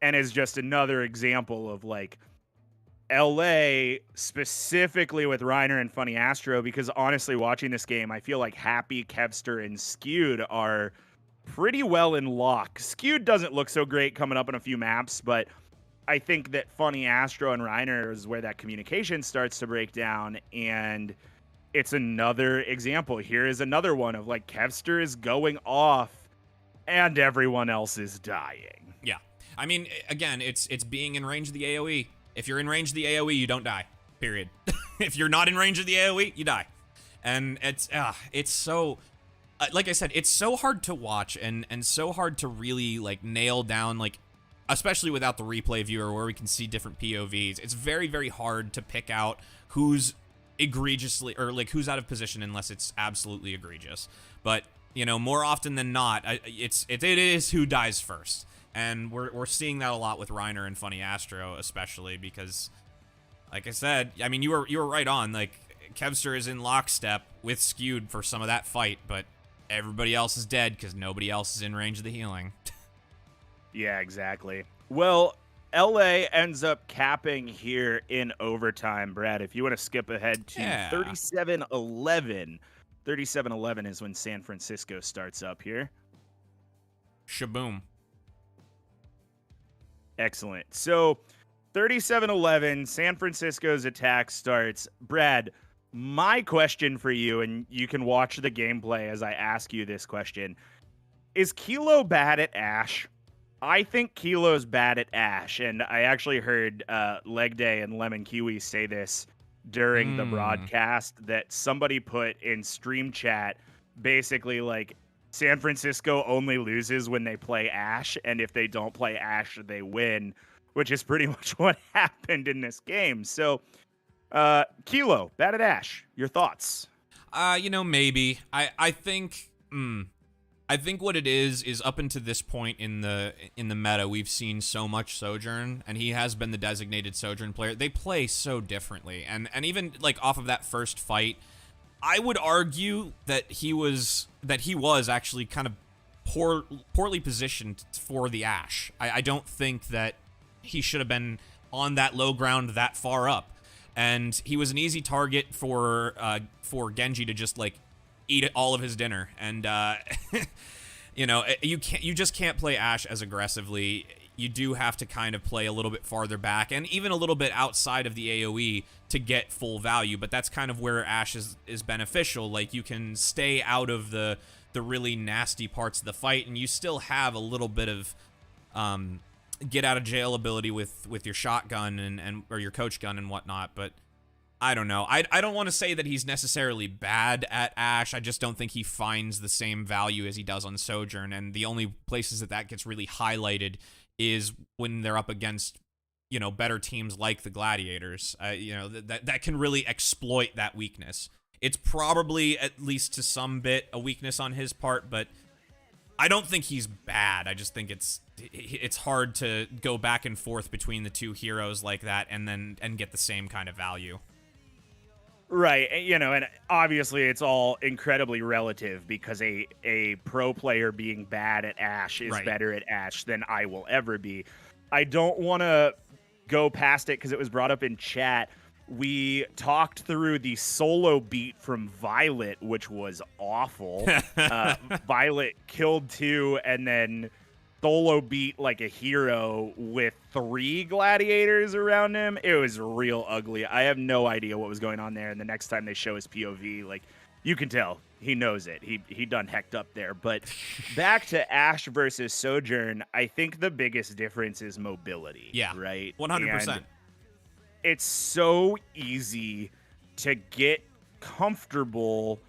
and is just another example of like LA specifically with Reiner and Funny Astro, because honestly, watching this game, I feel like Happy, Kevster, and Skewed are pretty well in lock. Skewed doesn't look so great coming up in a few maps, but I think that Funny Astro and Reiner is where that communication starts to break down, and it's another example. Here is another one of like Kevster is going off and everyone else is dying. Yeah. I mean, again, it's being in range of the AoE. If you're in range of the AoE, you don't die. Period. If you're not in range of the AoE, you die. And it's so like I said, it's so hard to watch and so hard to really like nail down, like especially without the replay viewer where we can see different POVs. It's very, very hard to pick out who's egregiously or like who's out of position unless it's absolutely egregious. But you know, more often than not, it is who dies first. And we're seeing that a lot with Reiner and Funny Astro, especially because, like I said, I mean, you were right on. Like, Kevster is in lockstep with Skewed for some of that fight, but everybody else is dead because nobody else is in range of the healing. Yeah, exactly. Well, LA ends up capping here in overtime. Brad, if you want to skip ahead to 37-11. 37-11 is when San Francisco starts up here. Shaboom. Excellent. So 37-11, San Francisco's attack starts. Brad, my question for you, and you can watch the gameplay as I ask you this question. Is Kilo bad at Ashe? I think Kilo's bad at Ashe, and I actually heard Leg Day and Lemon Kiwi say this during the broadcast, that somebody put in stream chat basically like, San Francisco only loses when they play Ashe, and if they don't play Ashe, they win, which is pretty much what happened in this game. So, Kilo, bad at Ashe. Your thoughts? You know, maybe. I think what it is up until this point in the meta, we've seen so much Sojourn, and he has been the designated Sojourn player. They play so differently, and even like off of that first fight, I would argue that he was actually kind of poorly positioned for the Ashe. I don't think that he should have been on that low ground that far up, and he was an easy target for Genji to just like eat all of his dinner. And you know, you just can't play Ashe as aggressively. You do have to kind of play a little bit farther back and even a little bit outside of the AoE to get full value, but that's kind of where Ashe is beneficial. Like, you can stay out of the really nasty parts of the fight, and you still have a little bit of get out of jail ability with your shotgun and or your coach gun and whatnot. But I don't know. I don't want to say that he's necessarily bad at Ashe. I just don't think he finds the same value as he does on Sojourn, and the only places that gets really highlighted is when they're up against, you know, better teams like the Gladiators, you know, that can really exploit that weakness. It's probably, at least to some bit, a weakness on his part, but I don't think he's bad. I just think it's hard to go back and forth between the two heroes like that and get the same kind of value. Right, you know, and obviously it's all incredibly relative because a pro player being bad at Ashe is better at Ashe than I will ever be. I don't want to go past it because it was brought up in chat. We talked through the solo beat from Violet, which was awful. Violet killed 2 and then solo beat like a hero with 3 gladiators around him. It was real ugly. I have no idea what was going on there. And the next time they show his POV, like, you can tell he knows it. He done hecked up there. But back to Ashe versus Sojourn, I think the biggest difference is mobility. Yeah, right. 100%. And it's so easy to get comfortable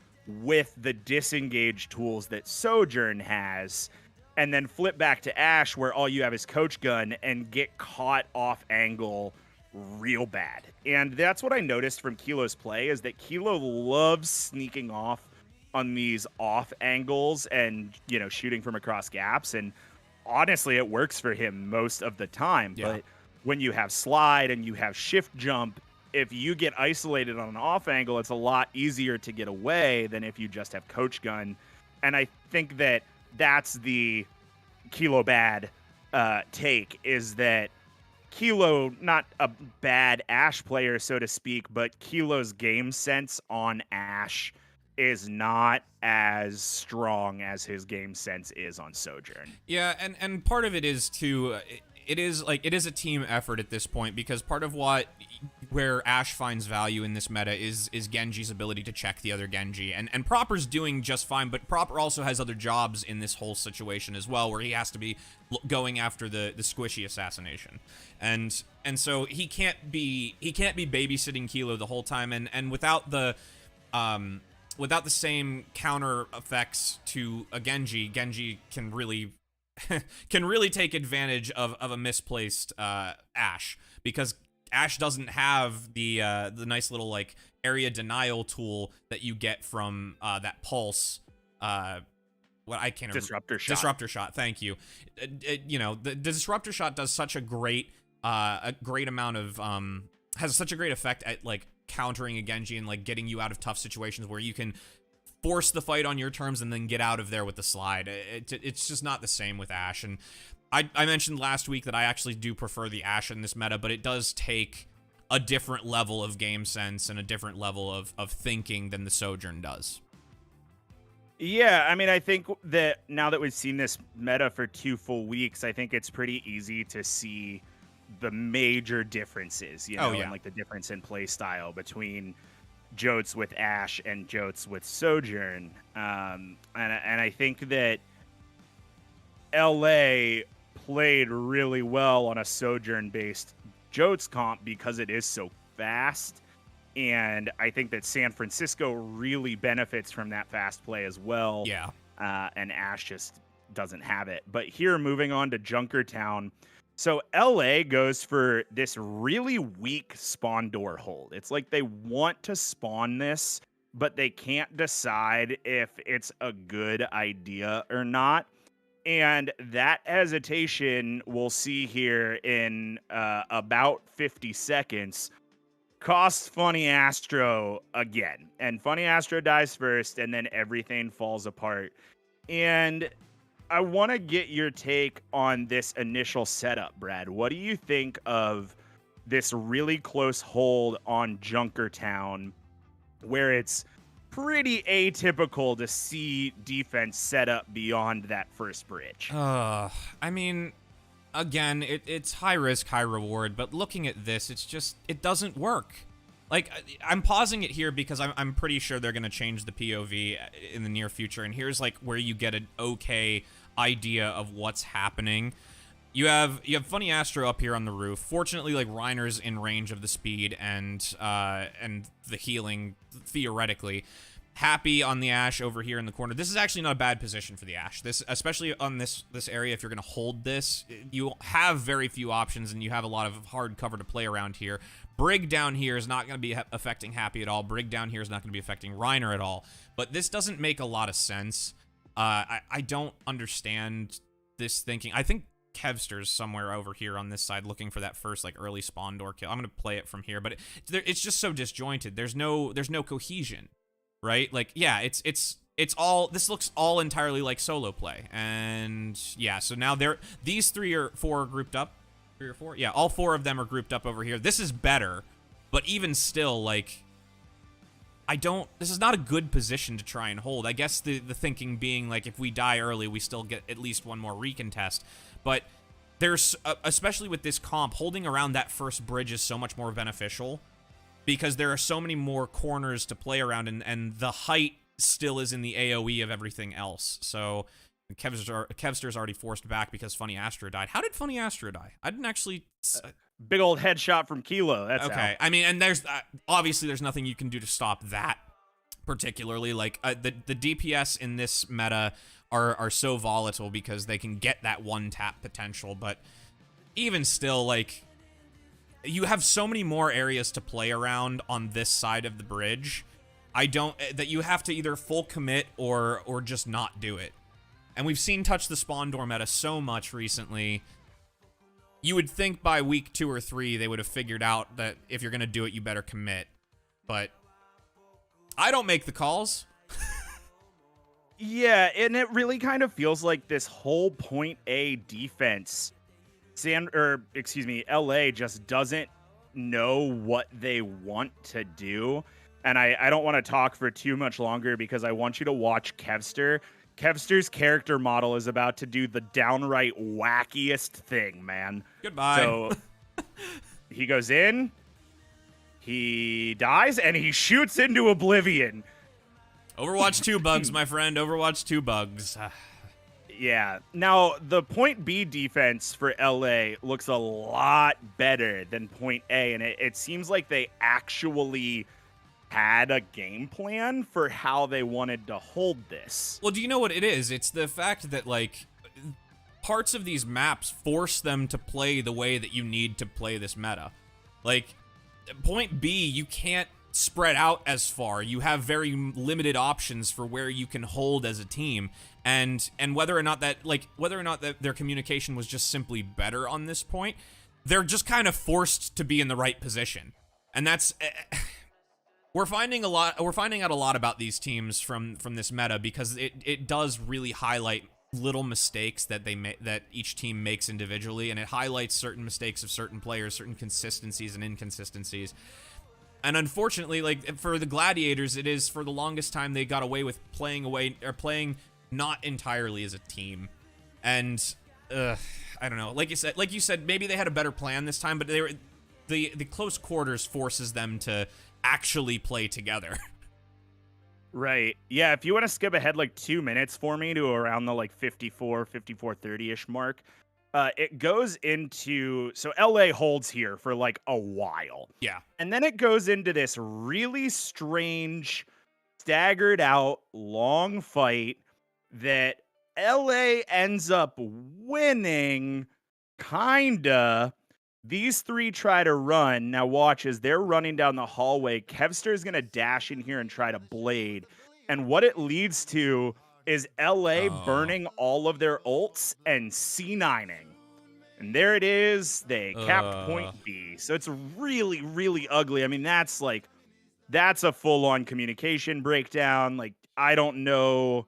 with the disengage tools that Sojourn has, and then flip back to Ashe where all you have is Coach Gun and get caught off angle real bad. And that's what I noticed from Kilo's play, is that Kilo loves sneaking off on these off angles and, you know, shooting from across gaps. And honestly, it works for him most of the time. Yeah. But when you have slide and you have shift jump, if you get isolated on an off angle, it's a lot easier to get away than if you just have Coach Gun. And I think that that's the Kilo bad take, is that Kilo, not a bad Ashe player, so to speak, but Kilo's game sense on Ashe is not as strong as his game sense is on Sojourn. Yeah, and part of it is too, it is a team effort at this point, because part of where Ashe finds value in this meta is Genji's ability to check the other Genji, and Proper's doing just fine, but Proper also has other jobs in this whole situation as well, where he has to be going after the squishy assassination, and so he can't be babysitting Kilo the whole time, and without the same counter effects to a Genji can really take advantage of a misplaced Ashe, because Ashe doesn't have the nice little like area denial tool that you get from that pulse. What I can't remember. Disruptor shot. Thank you. You know, the disruptor shot does such a great amount of has such a great effect at like countering a Genji and like getting you out of tough situations where you can force the fight on your terms and then get out of there with the slide. It's just not the same with Ashe. And I mentioned last week that I actually do prefer the Ashe in this meta, but it does take a different level of game sense and a different level of thinking than the Sojourn does. Yeah, I mean, I think that now that we've seen this meta for 2 full weeks, I think it's pretty easy to see the major differences, you know, and like the difference in play style between Jotes with Ashe and Jotes with Sojourn. And I think that LA played really well on a Sojourn-based Jotes comp because it is so fast. And I think that San Francisco really benefits from that fast play as well. Yeah. And Ashe just doesn't have it. But here, moving on to Junkertown. So LA goes for this really weak spawn door hold. It's like they want to spawn this, but they can't decide if it's a good idea or not. And that hesitation we'll see here in about 50 seconds costs Funny Astro again. And Funny Astro dies first, and then everything falls apart. And I want to get your take on this initial setup, Brad. What do you think of this really close hold on Junkertown, where it's pretty atypical to see defense set up beyond that first bridge? I mean, again, it's high risk, high reward, but looking at this, it doesn't work. Like, I'm pausing it here because I'm pretty sure they're going to change the POV in the near future, and here's like where you get an okay idea of what's happening. You have Funny Astro up here on the roof. Fortunately, like, Reiner's in range of the speed and the healing, theoretically. Happy on the Ashe over here in the corner. This is actually not a bad position for the Ashe. This, especially on this area, if you're going to hold this, you have very few options, and you have a lot of hard cover to play around here. Brig down here is not going to be affecting Happy at all. Brig down here is not going to be affecting Reiner at all. But this doesn't make a lot of sense. I don't understand this thinking. I think Kevster's somewhere over here on this side looking for that first like early spawn door kill. I'm going to play it from here, but it's just so disjointed. There's no cohesion. Right? Like, yeah, it's all, this looks all entirely like solo play. And yeah, so now these 3 or 4 are grouped up. 3 or 4? Yeah, all 4 of them are grouped up over here. This is better, but even still, like, this is not a good position to try and hold. I guess the thinking being, like, if we die early, we still get at least 1 more recontest. But there's, especially with this comp, holding around that first bridge is so much more beneficial, because there are so many more corners to play around, and the height still is in the AoE of everything else. So Kevster's already forced back because Funny Astro died. How did Funny Astro die? I didn't actually... Big old headshot from Kilo. That's okay. How. I mean, and there's obviously there's nothing you can do to stop that. particularly. Like the DPS in this meta are so volatile because they can get that one tap potential, but even still, like, you have so many more areas to play around on this side of the bridge. That you have to either full commit or just not do it. And we've seen touch the spawn door meta so much recently. You would think by week 2 or 3 they would have figured out that if you're gonna do it, you better commit. But I don't make the calls. Yeah, and it really kind of feels like this whole point A defense, LA just doesn't know what they want to do. And I don't want to talk for too much longer because I want you to watch Kevster. Kevster's character model is about to do the downright wackiest thing, man. Goodbye. So he goes in, he dies, and he shoots into oblivion. Overwatch 2 bugs, my friend. Overwatch 2 bugs. Yeah. Now, the point B defense for LA looks a lot better than point A, and it seems like they actually had a game plan for how they wanted to hold this. Well, do you know what it is? It's the fact that, like, parts of these maps force them to play the way that you need to play this meta. Like, point B, you can't spread out as far. You have very limited options for where you can hold as a team. And whether or not that their communication was just simply better on this point, they're just kind of forced to be in the right position. And that's... We're finding out a lot about these teams from this meta because it does really highlight little mistakes that that each team makes individually, and it highlights certain mistakes of certain players, certain consistencies and inconsistencies. And unfortunately, like for the Gladiators, it is for the longest time they got away with playing not entirely as a team. And I don't know. Like you said, maybe they had a better plan this time, but the close quarters forces them to actually play together. Right. Yeah, if you want to skip ahead like 2 minutes for me to around the like 54:30-ish mark, it goes into, so LA holds here for like a while. Yeah. And then it goes into this really strange, staggered out, long fight that LA ends up winning, kinda. These three try to run. Now watch as they're running down the hallway. Kevster is going to dash in here and try to blade. And what it leads to is LA burning all of their ults and C9ing. And there it is. They capped point B. So it's really, really ugly. I mean, that's a full-on communication breakdown. Like, I don't know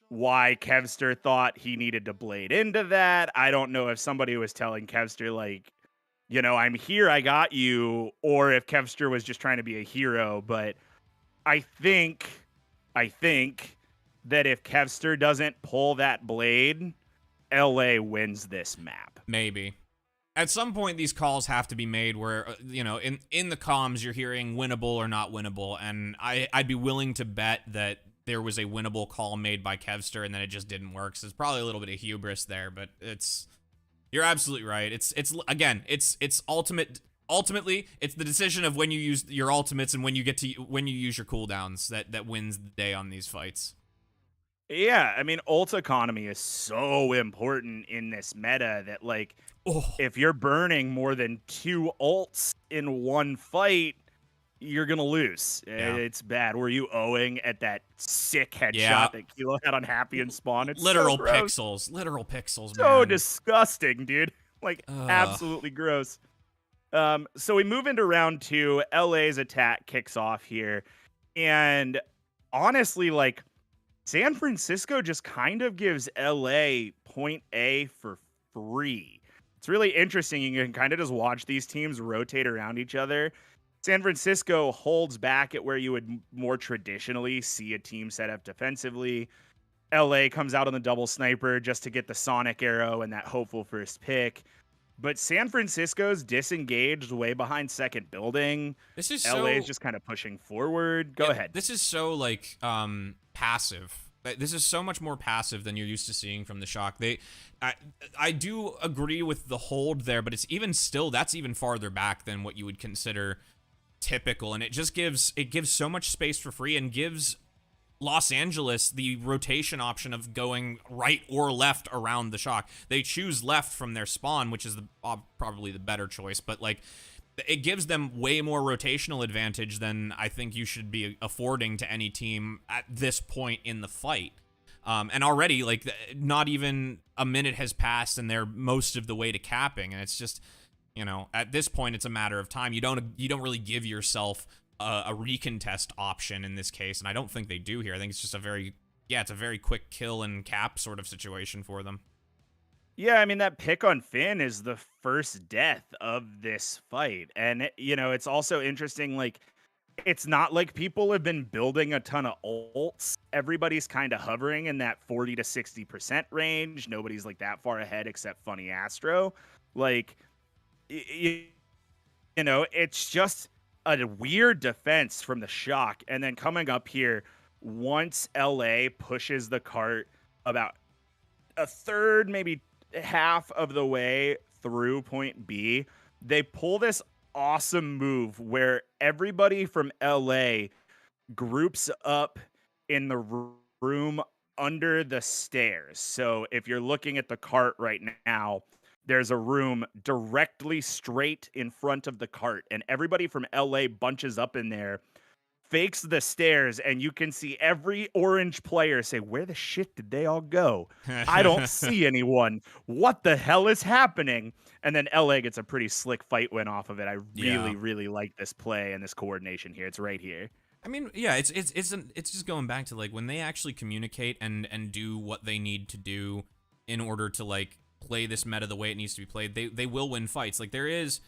why Kevster thought he needed to blade into that. I don't know if somebody was telling Kevster, like, you know, I'm here, I got you, or if Kevster was just trying to be a hero. But I think that if Kevster doesn't pull that blade, LA wins this map. Maybe. At some point, these calls have to be made where, you know, in the comms, you're hearing winnable or not winnable, and I'd be willing to bet that there was a winnable call made by Kevster and then it just didn't work. So it's probably a little bit of hubris there, but you're absolutely right. It's ultimately it's the decision of when you use your ultimates and when you use your cooldowns that wins the day on these fights. Yeah, I mean, ult economy is so important in this meta that, like, if you're burning more than 2 ults in one fight, you're gonna lose. Yeah. It's bad. Were you owing at that sick headshot that Kilo had on Happy and Spawn? It's literal so pixels. Literal pixels, man. So disgusting, dude. Like, absolutely gross. So we move into round 2. LA's attack kicks off here. And honestly, like, San Francisco just kind of gives LA point A for free. It's really interesting. You can kind of just watch these teams rotate around each other. San Francisco holds back at where you would more traditionally see a team set up defensively. LA comes out on the double sniper just to get the sonic arrow and that hopeful first pick. But San Francisco's disengaged way behind second building. This is LA's just kind of pushing forward. Go ahead. This is so like passive. This is so much more passive than you're used to seeing from the Shock. I do agree with the hold there, but it's even still, that's even farther back than what you would consider typical, and it gives so much space for free and gives Los Angeles the rotation option of going right or left around the shock. They choose left from their spawn, which is probably the better choice, but like it gives them way more rotational advantage than I think you should be affording to any team at this point in the fight. And already, like, not even a minute has passed and they're most of the way to capping, and it's just, at this point it's a matter of time. You don't really give yourself a recontest option in this case, and I don't think they do here. I think it's just it's a very quick kill and cap sort of situation for them. Yeah, I mean, that pick on Finn is the first death of this fight. And, it's also interesting, like, it's not like people have been building a ton of ults. Everybody's kind of hovering in that 40 to 60% range. Nobody's like that far ahead except Funny Astro. Like, it's just a weird defense from the shock. And then coming up here, once LA pushes the cart about a third, maybe half of the way through point B, they pull this awesome move where everybody from LA groups up in the room under the stairs. So if you're looking at the cart right now, there's a room directly straight in front of the cart, and everybody from LA bunches up in there, fakes the stairs, and you can see every orange player say, where the shit did they all go? I don't see anyone. What the hell is happening? And then LA gets a pretty slick fight win off of it. I really like this play and this coordination here. It's right here. I mean, yeah, it's just going back to like when they actually communicate and do what they need to do in order to like play this meta the way it needs to be played. They will win fights. Like there is,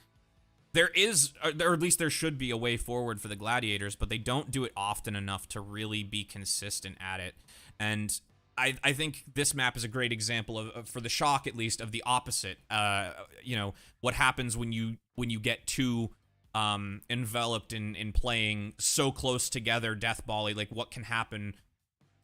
or at least there should be a way forward for the Gladiators, but they don't do it often enough to really be consistent at it. And I think this map is a great example of for the shock, at least, of the opposite. What happens when you get too enveloped in playing so close together, death volley, like what can happen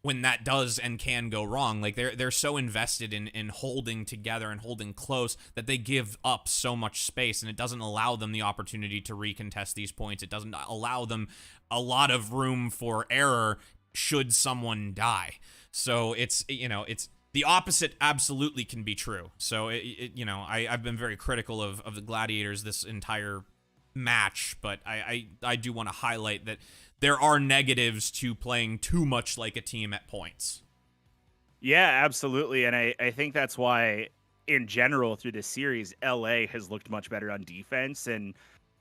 when that does and can go wrong. Like they're so invested in holding together and holding close that they give up so much space, and it doesn't allow them the opportunity to recontest these points. It doesn't allow them a lot of room for error should someone die. So it's the opposite absolutely can be true. So I've been very critical of the Gladiators this entire match, but I do want to highlight that there are negatives to playing too much like a team at points. Yeah, absolutely. And I think that's why, in general, through this series, LA has looked much better on defense and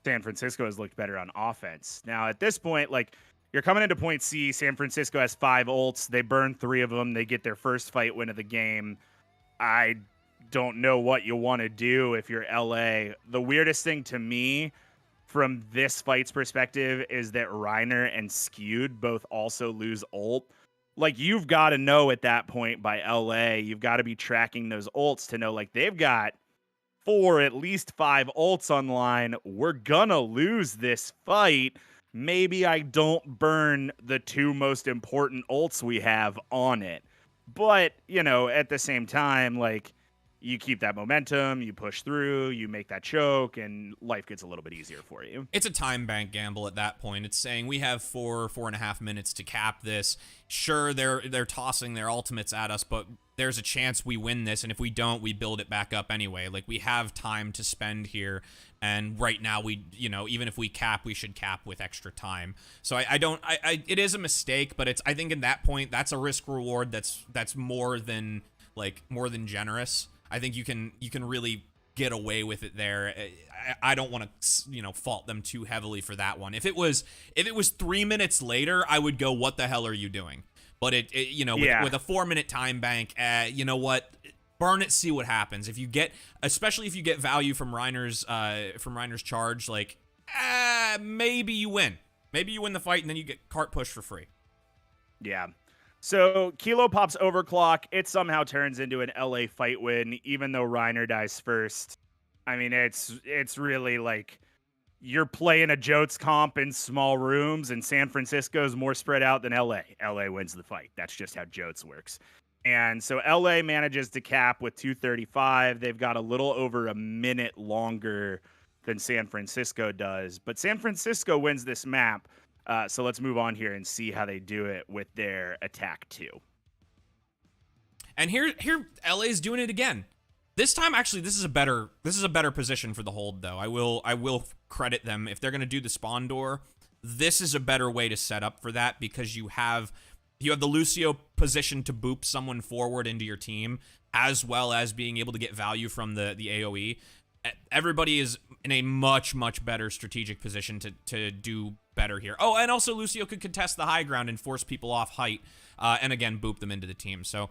San Francisco has looked better on offense. Now, at this point, like, you're coming into point C, San Francisco has 5 ults. They burn 3 of them. They get their first fight win of the game. I don't know what you want to do if you're LA. The weirdest thing to me from this fight's perspective is that Reiner and Skewed both also lose ult. Like, you've got to know at that point by LA, you've got to be tracking those ults to know, like, they've got 4, at least 5 ults online. We're gonna lose this fight. Maybe I don't burn the 2 most important ults we have on it. But, at the same time, like, you keep that momentum, you push through, you make that choke, and life gets a little bit easier for you. It's a time bank gamble at that point. It's saying we have 4.5 minutes to cap this. Sure, they're tossing their ultimates at us, but there's a chance we win this, and if we don't, we build it back up anyway. Like, we have time to spend here, and right now even if we cap, we should cap with extra time. So it is a mistake, but I think at that point, that's a risk reward that's more than generous. I think you can really get away with it there. I don't want to fault them too heavily for that one. If it was 3 minutes later, I would go, what the hell are you doing? But with a 4-minute time bank, you know what? Burn it, see what happens. Especially if you get value from Reiner's charge, like maybe you win. Maybe you win the fight and then you get cart push for free. Yeah. So Kilo pops overclock. It somehow turns into an LA fight win, even though Reiner dies first. I mean, it's really like you're playing a Jotes comp in small rooms, and San Francisco's more spread out than LA. LA wins the fight. That's just how Jotes works. And so LA manages to cap with 2:35. They've got a little over a minute longer than San Francisco does. But San Francisco wins this map. So let's move on here and see how they do it with their attack 2. And here LA's doing it again. This time, actually, this is a better position for the hold, though. I will credit them. If they're going to do the spawn door, this is a better way to set up for that, because you have the Lucio position to boop someone forward into your team, as well as being able to get value from the AoE. Everybody is in a much better strategic position to do better here. Oh, and also Lucio could contest the high ground and force people off height, and again boop them into the team. So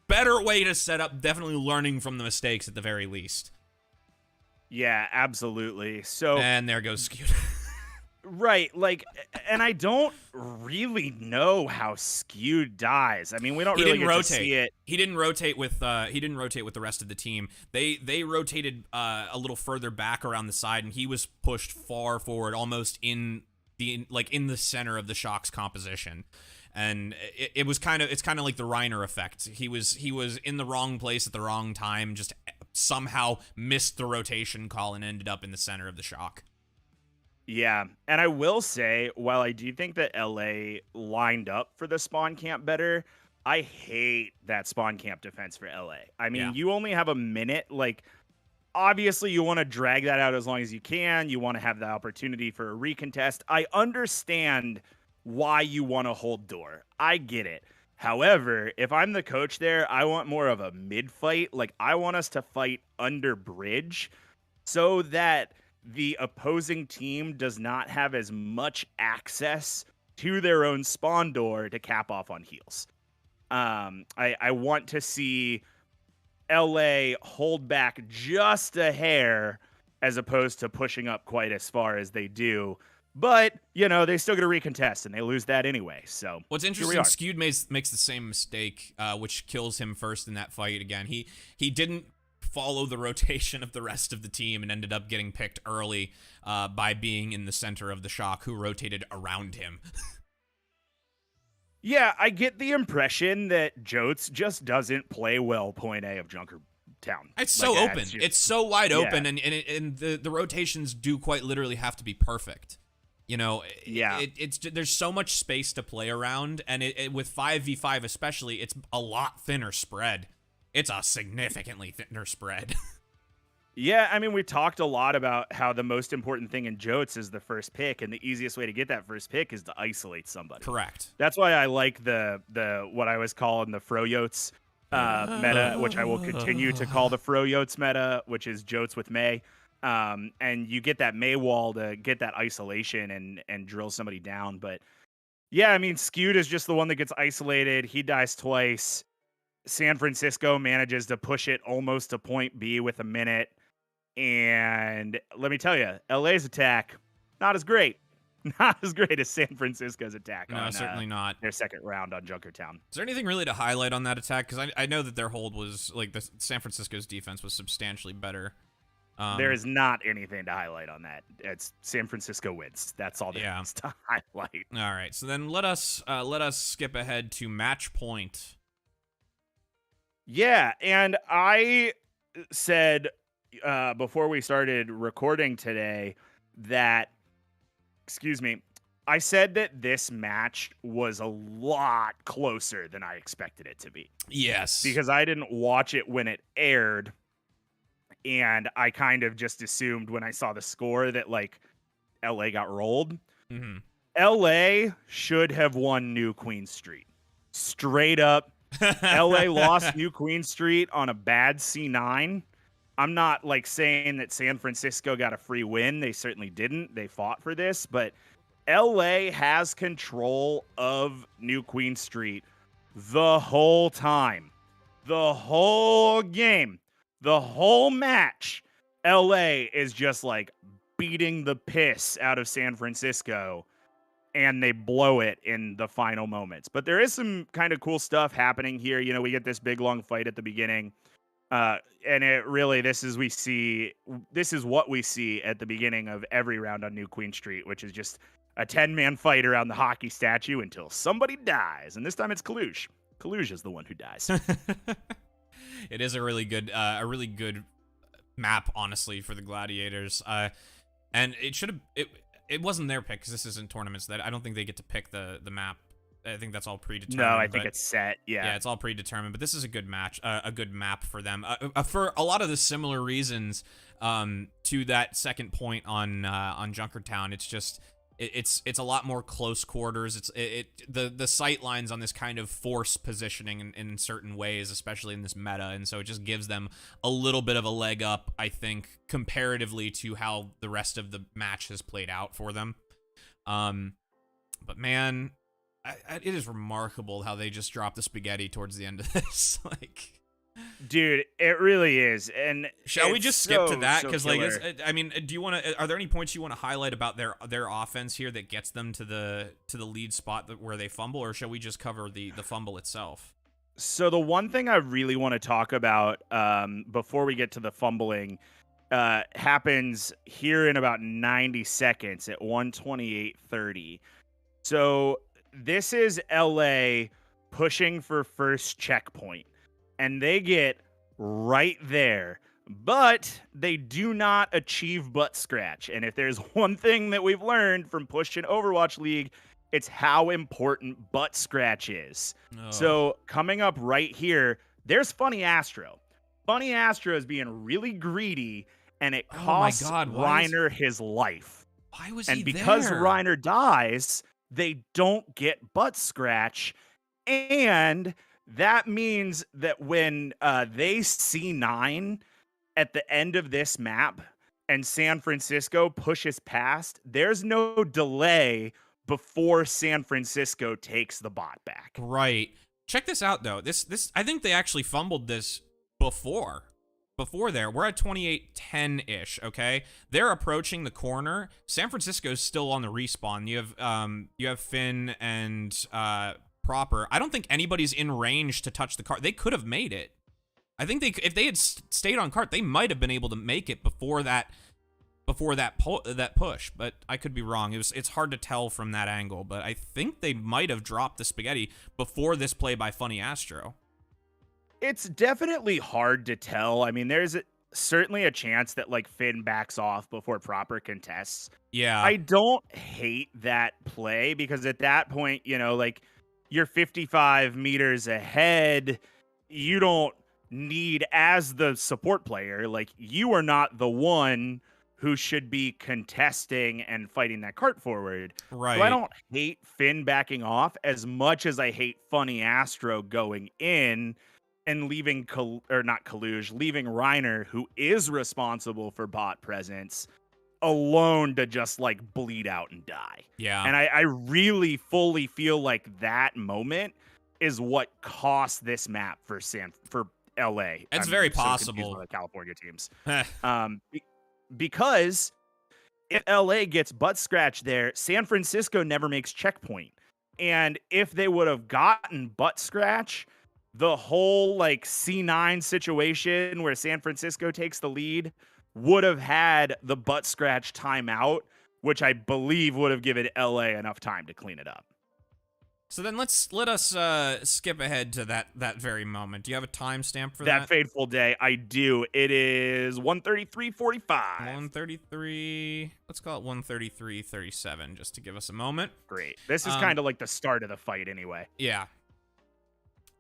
better way to set up, definitely learning from the mistakes at the very least. Yeah, absolutely. So and there goes Skewed. Right, like, and I don't really know how Skewed dies. I mean, we don't really get to see it. He didn't rotate with the rest of the team. They rotated a little further back around the side, and he was pushed far forward, almost in the center of the Shock's composition. And it's kind of like the Reiner effect. He was in the wrong place at the wrong time, just somehow missed the rotation call and ended up in the center of the Shock. Yeah, and I will say, while I do think that LA lined up for the spawn camp better, I hate that spawn camp defense for LA. I mean, You only have a minute. Like, obviously, you want to drag that out as long as you can. You want to have the opportunity for a recontest. I understand why you want to hold door. I get it. However, if I'm the coach there, I want more of a mid-fight. Like, I want us to fight under bridge so that the opposing team does not have as much access to their own spawn door to cap off on heals. I want to see LA hold back just a hair as opposed to pushing up quite as far as they do. But, they still get a recontest, and they lose that anyway. So what's interesting, Skewed makes the same mistake, which kills him first in that fight again. He didn't follow the rotation of the rest of the team and ended up getting picked early by being in the center of the Shock, who rotated around him. Yeah, I get the impression that Jotes just doesn't play well point A of Junkertown. It's so open. It's so wide open, and the rotations do quite literally have to be perfect. There's so much space to play around, and with 5v5 especially, it's a lot thinner spread. It's a significantly thinner spread. Yeah, I mean, we talked a lot about how the most important thing in Jotes is the first pick, and the easiest way to get that first pick is to isolate somebody. Correct. That's why I like the what I was calling the Froyotes meta, which I will continue to call the Froyotes meta, which is Jotes with May. And you get that May wall to get that isolation and drill somebody down. But yeah, I mean, Skewed is just the one that gets isolated. He dies twice. San Francisco manages to push it almost to point B with a minute. And let me tell you, LA's attack, not as great. Not as great as San Francisco's attack. No, certainly not. Their second round on Junkertown. Is there anything really to highlight on that attack? Because I know that their hold was, like, the San Francisco's defense was substantially better. There is not anything to highlight on that. It's San Francisco wins. That's all there is to highlight. All right, so then let us skip ahead to match point. Yeah, and I said before we started recording today that, I said that this match was a lot closer than I expected it to be. Yes. Because I didn't watch it when it aired, and I kind of just assumed when I saw the score that, like, LA got rolled. Mm-hmm. LA should have won New Queen Street. Straight up. LA lost New Queen Street on a bad C9. I'm not like saying that San Francisco got a free win. They certainly didn't. They fought for this, but LA has control of New Queen Street the whole time. The whole game. The whole match. LA is just like beating the piss out of San Francisco, and they blow it in the final moments. But there is some kind of cool stuff happening here. We get this big long fight at the beginning. And it really, this is what we see at the beginning of every round on New Queen Street, which is just a 10-man fight around the hockey statue until somebody dies. And this time it's Kalush. Kalush is the one who dies. It is a really good map, honestly, for the Gladiators. And it wasn't their pick because this isn't tournaments. That I don't think they get to pick the map. I think that's all predetermined. No, I think it's set. Yeah, it's all predetermined. But this is a good match, a good map for them for a lot of the similar reasons to that second point on Junkertown. It's just it's a lot more close quarters. The sight lines on this kind of force positioning in certain ways, especially in this meta, and so it just gives them a little bit of a leg up, I think, comparatively to how the rest of the match has played out for them. But man, it is remarkable how they just dropped the spaghetti towards the end of this. Like, dude, it really is. And shall we just skip to that? Because I mean, do you want to? Are there any points you want to highlight about their offense here that gets them to the lead spot where they fumble, or shall we just cover the fumble itself? So the one thing I really want to talk about before we get to the fumbling happens here in about 90 seconds at 1:28:30. So this is LA pushing for first checkpoint, and they get right there, but they do not achieve butt scratch. And if there's one thing that we've learned from pushing Overwatch League, it's how important butt scratch is. Oh. So coming up right here, there's Funny Astro. Funny Astro is being really greedy, and it costs Reiner his life. Why was he there? And because Reiner dies, they don't get butt scratch, and that means that when they C9 at the end of this map and San Francisco pushes past, there's no delay before San Francisco takes the bot back. Right. Check this out, though. This I think they actually fumbled this before there. We're at 28-10-ish, okay? They're approaching the corner. San Francisco's still on the respawn. You have Finn and Proper. I don't think anybody's in range to touch the cart. They could have made it. I think if they had stayed on cart, they might have been able to make it before that push, but I could be wrong. It's hard to tell from that angle, but I think they might have dropped the spaghetti before this play by Funny Astro. It's definitely hard to tell. I mean, there's certainly a chance that like Finn backs off before Proper contests. Yeah. I don't hate that play because at that point, you know, like you're 55 meters ahead. You don't need, as the support player, like you are not the one who should be contesting and fighting that cart forward. Right. So I don't hate Finn backing off as much as I hate Funny Astro going in and leaving leaving Reiner, who is responsible for bot presence, alone to just like bleed out and die. Yeah. And I really fully feel like that moment is what cost this map for LA. It's very possible. The California teams. Because if LA gets butt scratch there, San Francisco never makes checkpoint. And if they would have gotten butt scratch, the whole like C9 situation where San Francisco takes the lead would have had the butt scratch timeout, which I believe would have given LA enough time to clean it up. So then let us skip ahead to that very moment. Do you have a timestamp for that? That fateful day, I do. It is 1:33:45. 1:33. Let's call it 1:33:37, just to give us a moment. Great. This is kind of like the start of the fight, anyway. Yeah.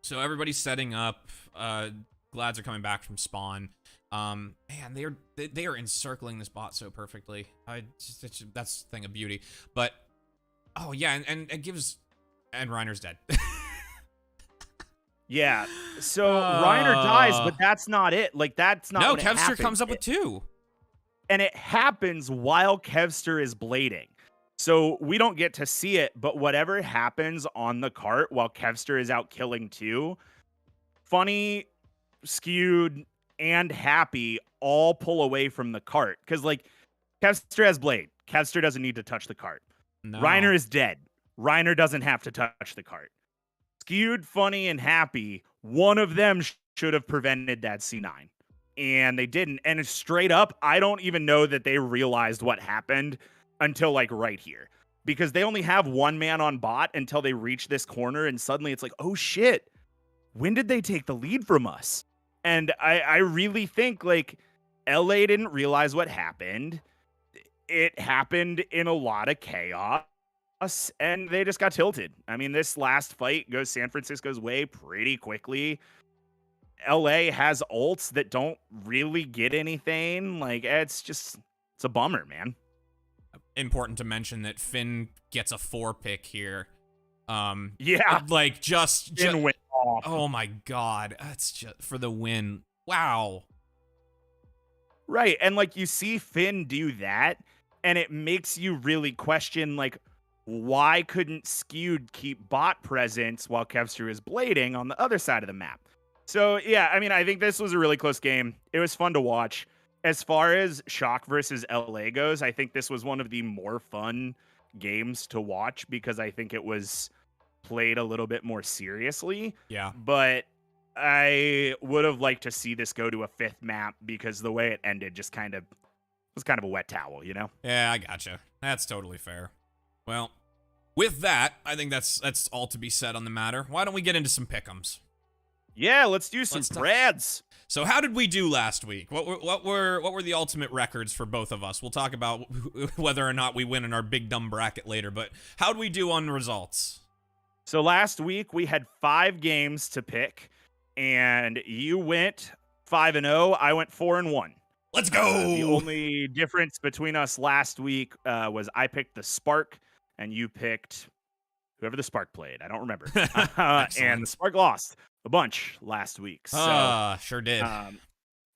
So everybody's setting up. Glads are coming back from spawn. Man, they are encircling this bot so perfectly. That's the thing of beauty. But oh yeah, and it gives. And Reiner's dead. Yeah. So Reiner dies, but that's not it. Like, that's not No, what Kevster happens. comes up with 2. And it happens while Kevster is blading. So we don't get to see it, but whatever happens on the cart while Kevster is out killing 2, Funny, Skewed, and Happy all pull away from the cart. Because, like, Kevster has blade. Kevster doesn't need to touch the cart. No. Reiner is dead. Reiner doesn't have to touch the cart. Skewed, Funny, and Happy, one of them should have prevented that C9. And they didn't. And straight up, I don't even know that they realized what happened until like right here. Because they only have one man on bot until they reach this corner. And suddenly it's like, oh shit, when did they take the lead from us? And I really think like LA didn't realize what happened. It happened in a lot of chaos, and they just got tilted. I mean, this last fight goes San Francisco's way pretty quickly. LA has ults that don't really get anything. Like, it's a bummer, man. Important to mention that Finn gets a 4 pick here. Yeah. Like, just went off. Oh my god. That's just for the win. Wow. Right. And like, you see Finn do that, and it makes you really question, like, why couldn't Skewed keep bot presence while Kevster is blading on the other side of the map? So, yeah, I mean, I think this was a really close game. It was fun to watch. As far as Shock versus LA goes, I think this was one of the more fun games to watch because I think it was played a little bit more seriously. Yeah. But I would have liked to see this go to a 5th map because the way it ended just was kind of a wet towel, you know? Yeah, I gotcha. That's totally fair. Well, with that, I think that's all to be said on the matter. Why don't we get into some pick'ems? Yeah, let's do some Brads. So how did we do last week? What were the ultimate records for both of us? We'll talk about whether or not we win in our big dumb bracket later, but how did we do on results? So last week we had 5 games to pick, and you went 5-0. I went 4-1. Let's go. The only difference between us last week was I picked the Spark, and you picked whoever the Spark played. I don't remember. And the Spark lost a bunch last week. So, sure did.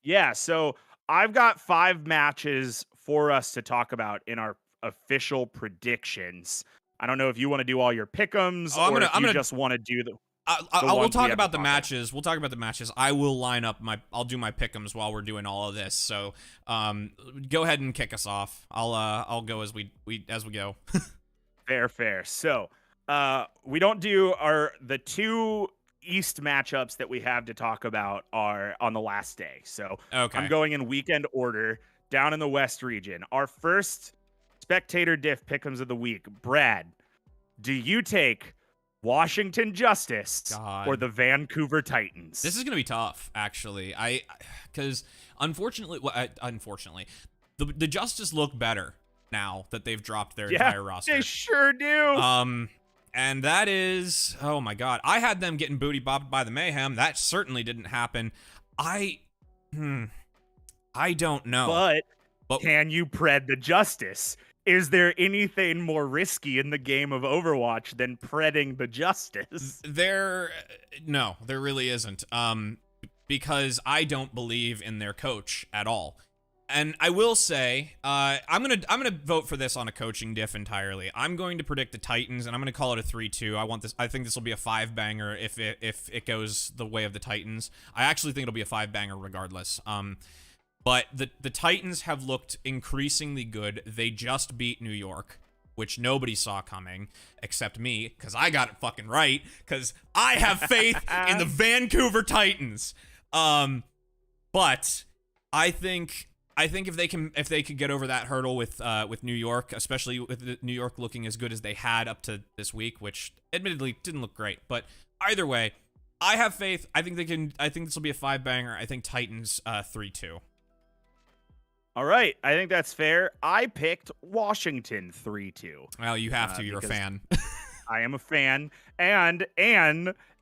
Yeah, so I've got 5 matches for us to talk about in our official predictions. I don't know if you want to do all your pick'ems or if you just want to do the. We'll talk about the matches. We'll talk about the matches. I will line up I'll do my pick'ems while we're doing all of this. So, go ahead and kick us off. I'll go as we go. Fair. So, we don't do the 2 East matchups that we have to talk about are on the last day. So, okay. I'm going in weekend order down in the West region. Our first Spectator Diff pick'ems of the week. Brad, do you take Washington Justice or the Vancouver Titans? This is going to be tough, actually. Because unfortunately, the Justice look better now that they've dropped their entire roster. They sure do. And that is, oh my god, I had them getting booty bopped by the Mayhem. That certainly didn't happen. I don't know. But can you pred the Justice? Is there anything more risky in the game of Overwatch than predding the Justice? No, there really isn't. Because I don't believe in their coach at all. And I will say, I'm gonna vote for this on a coaching diff entirely. I'm going to predict the Titans, and I'm gonna call it a 3-2. I think this will be a 5-banger if it goes the way of the Titans. I actually think it'll be a 5-banger regardless. But the Titans have looked increasingly good. They just beat New York, which nobody saw coming except me, because I got it fucking right, because I have faith in the Vancouver Titans. But I think if they could get over that hurdle with New York, especially with New York looking as good as they had up to this week, which admittedly didn't look great, but either way, I have faith. I think this will be a 5-banger. I think Titans 3-2. All right, I think that's fair. I picked Washington 3-2. Well, you have to. You're a fan. I am a fan, and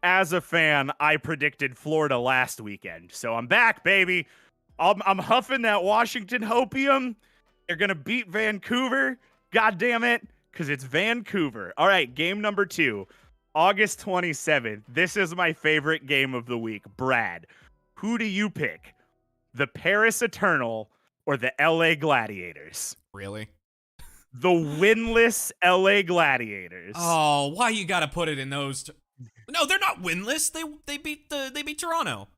as a fan, I predicted Florida last weekend, so I'm back, baby. I'm huffing that Washington hopium. They're gonna beat Vancouver. God damn it, because it's Vancouver. All right, game number 2, August 27th. This is my favorite game of the week. Brad, who do you pick? The Paris Eternal or the LA Gladiators? Really? The winless LA Gladiators. Oh, why you gotta put it in those? No, they're not winless. They beat Toronto.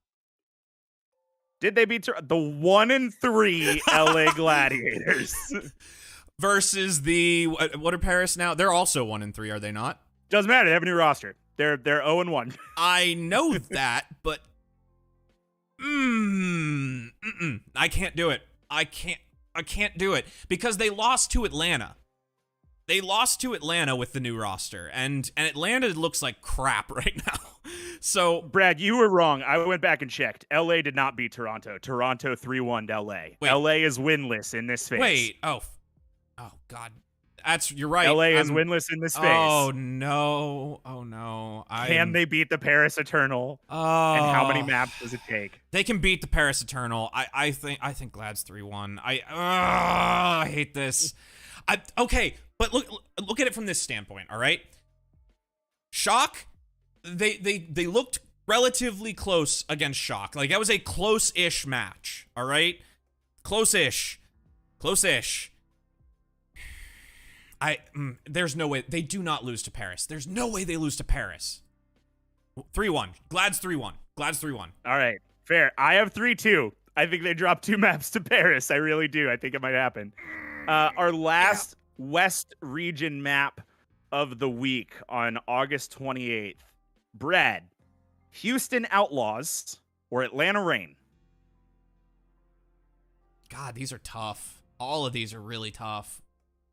Did they beat the 1-3 LA Gladiators versus the what are Paris now? They're also 1-3, are they not? Doesn't matter. They have a new roster. They're 0-1. I know that, but I can't do it. I can't do it because they lost to Atlanta. They lost to Atlanta with the new roster, and Atlanta looks like crap right now. So, Brad, you were wrong. I went back and checked. LA did not beat Toronto. Toronto 3-1 LA. Wait. LA is winless in this phase. wait. Oh, God. You're right. LA is winless in this phase. Oh, no. Oh, no. Can they beat the Paris Eternal? Oh. And how many maps does it take? They can beat the Paris Eternal. I think Glad's 3-1. I hate this. Okay, but look at it from this standpoint, all right? Shock, they looked relatively close against Shock. Like, that was a close-ish match, all right? Close-ish. There's no way. They do not lose to Paris. There's no way they lose to Paris. 3-1. Glad's 3-1. All right, fair. I have 3-2. I think they dropped 2 maps to Paris. I really do. I think it might happen. Our last West region map of the week on August 28th. Brad, Houston Outlaws or Atlanta Reign? God, these are tough. All of these are really tough.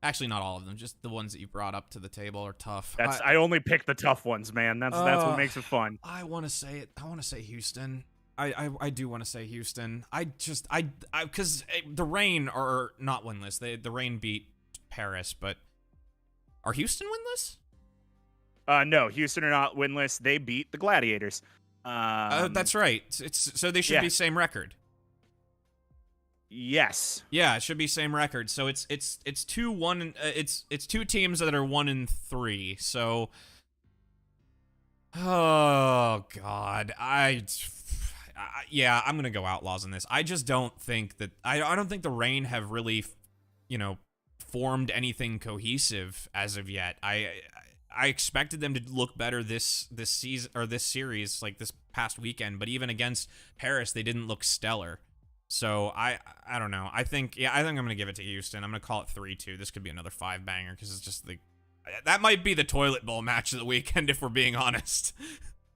Actually, not all of them. Just the ones that you brought up to the table are tough. I only pick the tough ones, man. That's what makes it fun. I want to say it. I want to say Houston. I do want to say Houston. Because the Reign are not winless. The Reign beat Paris, but are Houston winless? No, Houston are not winless. They beat the Gladiators. That's right. So they should be same record. Yes. Yeah, it should be same record. So it's 2-1. It's 2 teams that are 1-3. So, oh God, yeah, I'm gonna go Outlaws in this. I just don't think that I don't think the Reign have really, formed anything cohesive as of yet. I expected them to look better this season or this series, like this past weekend, but even against Paris, they didn't look stellar. So I don't know. I think I'm gonna give it to Houston. I'm gonna call it 3-2. This could be another 5-banger because it's just that might be the toilet bowl match of the weekend if we're being honest.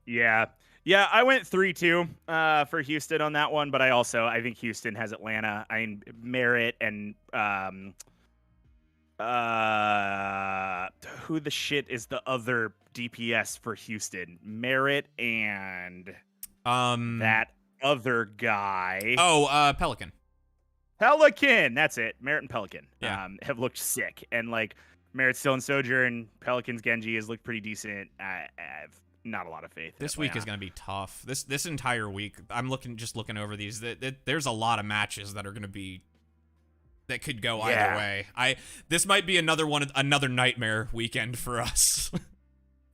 Yeah, I went 3-2 for Houston on that one, but I think Houston has Atlanta. I mean, Merritt and who the shit is the other DPS for Houston? Merritt and that other guy. Oh, Pelican. That's it. Merritt and Pelican have looked sick. And like Merritt's still in Sojourn. Pelican's Genji has looked pretty decent. I have not a lot of faith. This week is going to be tough. This entire week, I'm looking over these. There's a lot of matches that are going to be that could go either way. This might be another nightmare weekend for us.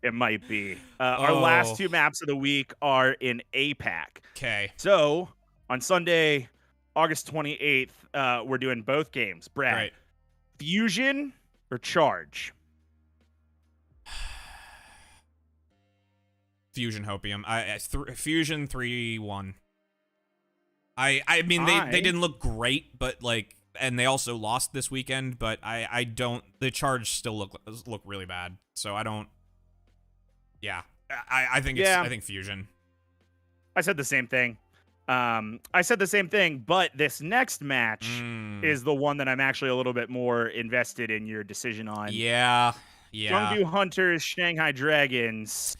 It might be. Our last 2 maps of the week are in APAC. Okay. So on Sunday, August 28th, we're doing both games. Brad, right. Fusion or Charge? Fusion Hopium. Fusion 3-1. I mean they didn't look great, but and they also lost this weekend, but I don't. The Charge still look really bad. So I don't. Yeah, I think Fusion. I said the same thing. But this next match is the one that I'm actually a little bit more invested in your decision on. Yeah. Chengdu Hunters, Shanghai Dragons.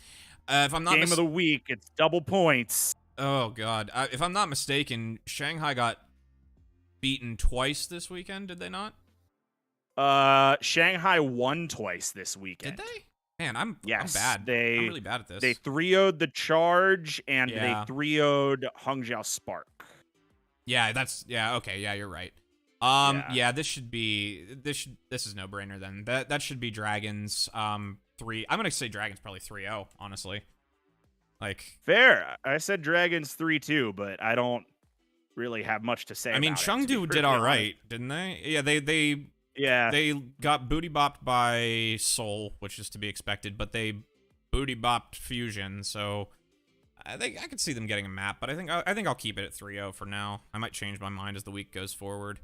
If I'm not game of the week, it's double points. Oh God! If I'm not mistaken, Shanghai got beaten twice this weekend. Did they not? Shanghai won twice this weekend. Did they? Man, I'm bad. I'm really bad at this. They 3-0'd the Charge and they 3-0'd Hangzhou Spark. Yeah, okay, yeah, you're right. This is no brainer then. That should be Dragons 3. I'm gonna say Dragons probably 3-0, honestly. Fair. I said Dragons 3-2, but I don't really have much to say. I mean, Chengdu did all right, didn't they? Yeah, they got booty bopped by Seoul, which is to be expected, but they booty bopped Fusion, so I could see them getting a map, but I think I'll keep it at 3-0 for now. I might change my mind as the week goes forward.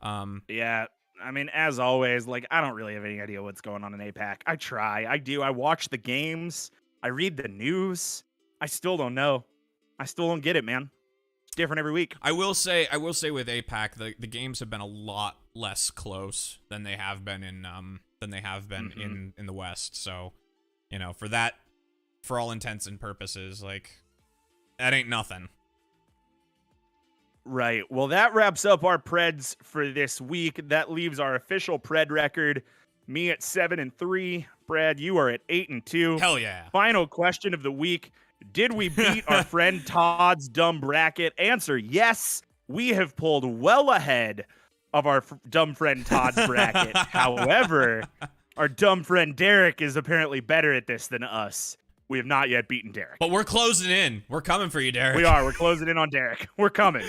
Yeah, I mean, as always, I don't really have any idea what's going on in APAC. I try. I do. I watch the games. I read the news. I still don't know. I still don't get it, man. It's different every week. I will say with APAC, the games have been a lot less close than they have been in in the West. So, for that for all intents and purposes. Like, that ain't nothing. Right. Well, that wraps up our Preds for this week. That leaves our official Pred record. Me at 7-3. Brad, you are at 8-2. Hell yeah. Final question of the week. Did we beat our friend Todd's dumb bracket? Answer, yes. We have pulled well ahead of our dumb friend Todd's bracket. However, our dumb friend Derek is apparently better at this than us. We have not yet beaten Derek. But we're closing in. We're coming for you, Derek. We are. We're closing in on Derek. We're coming.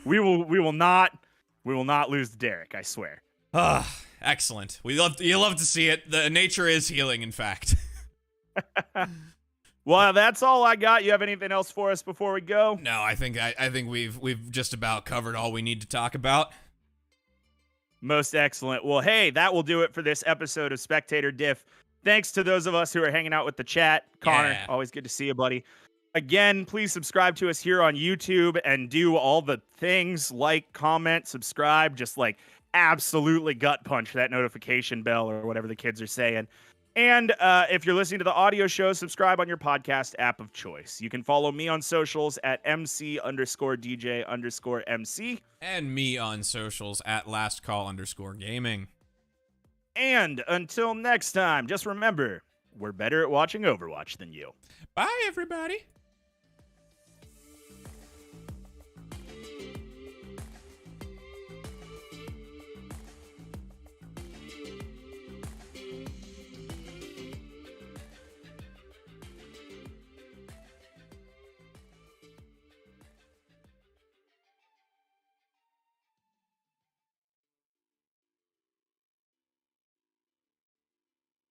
We will not lose to Derek, I swear. Excellent. You love to see it. The nature is healing, in fact. Well, that's all I got. You have anything else for us before we go? No, I think we've just about covered all we need to talk about. Most excellent. Well, hey, that will do it for this episode of Spectator Diff. Thanks to those of us who are hanging out with the chat. Connor, always good to see you, buddy. Again, please subscribe to us here on YouTube and do all the things like, comment, subscribe, just like absolutely gut punch that notification bell or whatever the kids are saying. And if you're listening to the audio show, subscribe on your podcast app of choice. You can follow me on socials at MC_DJ_MC. And me on socials at LastCall_gaming. And until next time, just remember, we're better at watching Overwatch than you. Bye, everybody.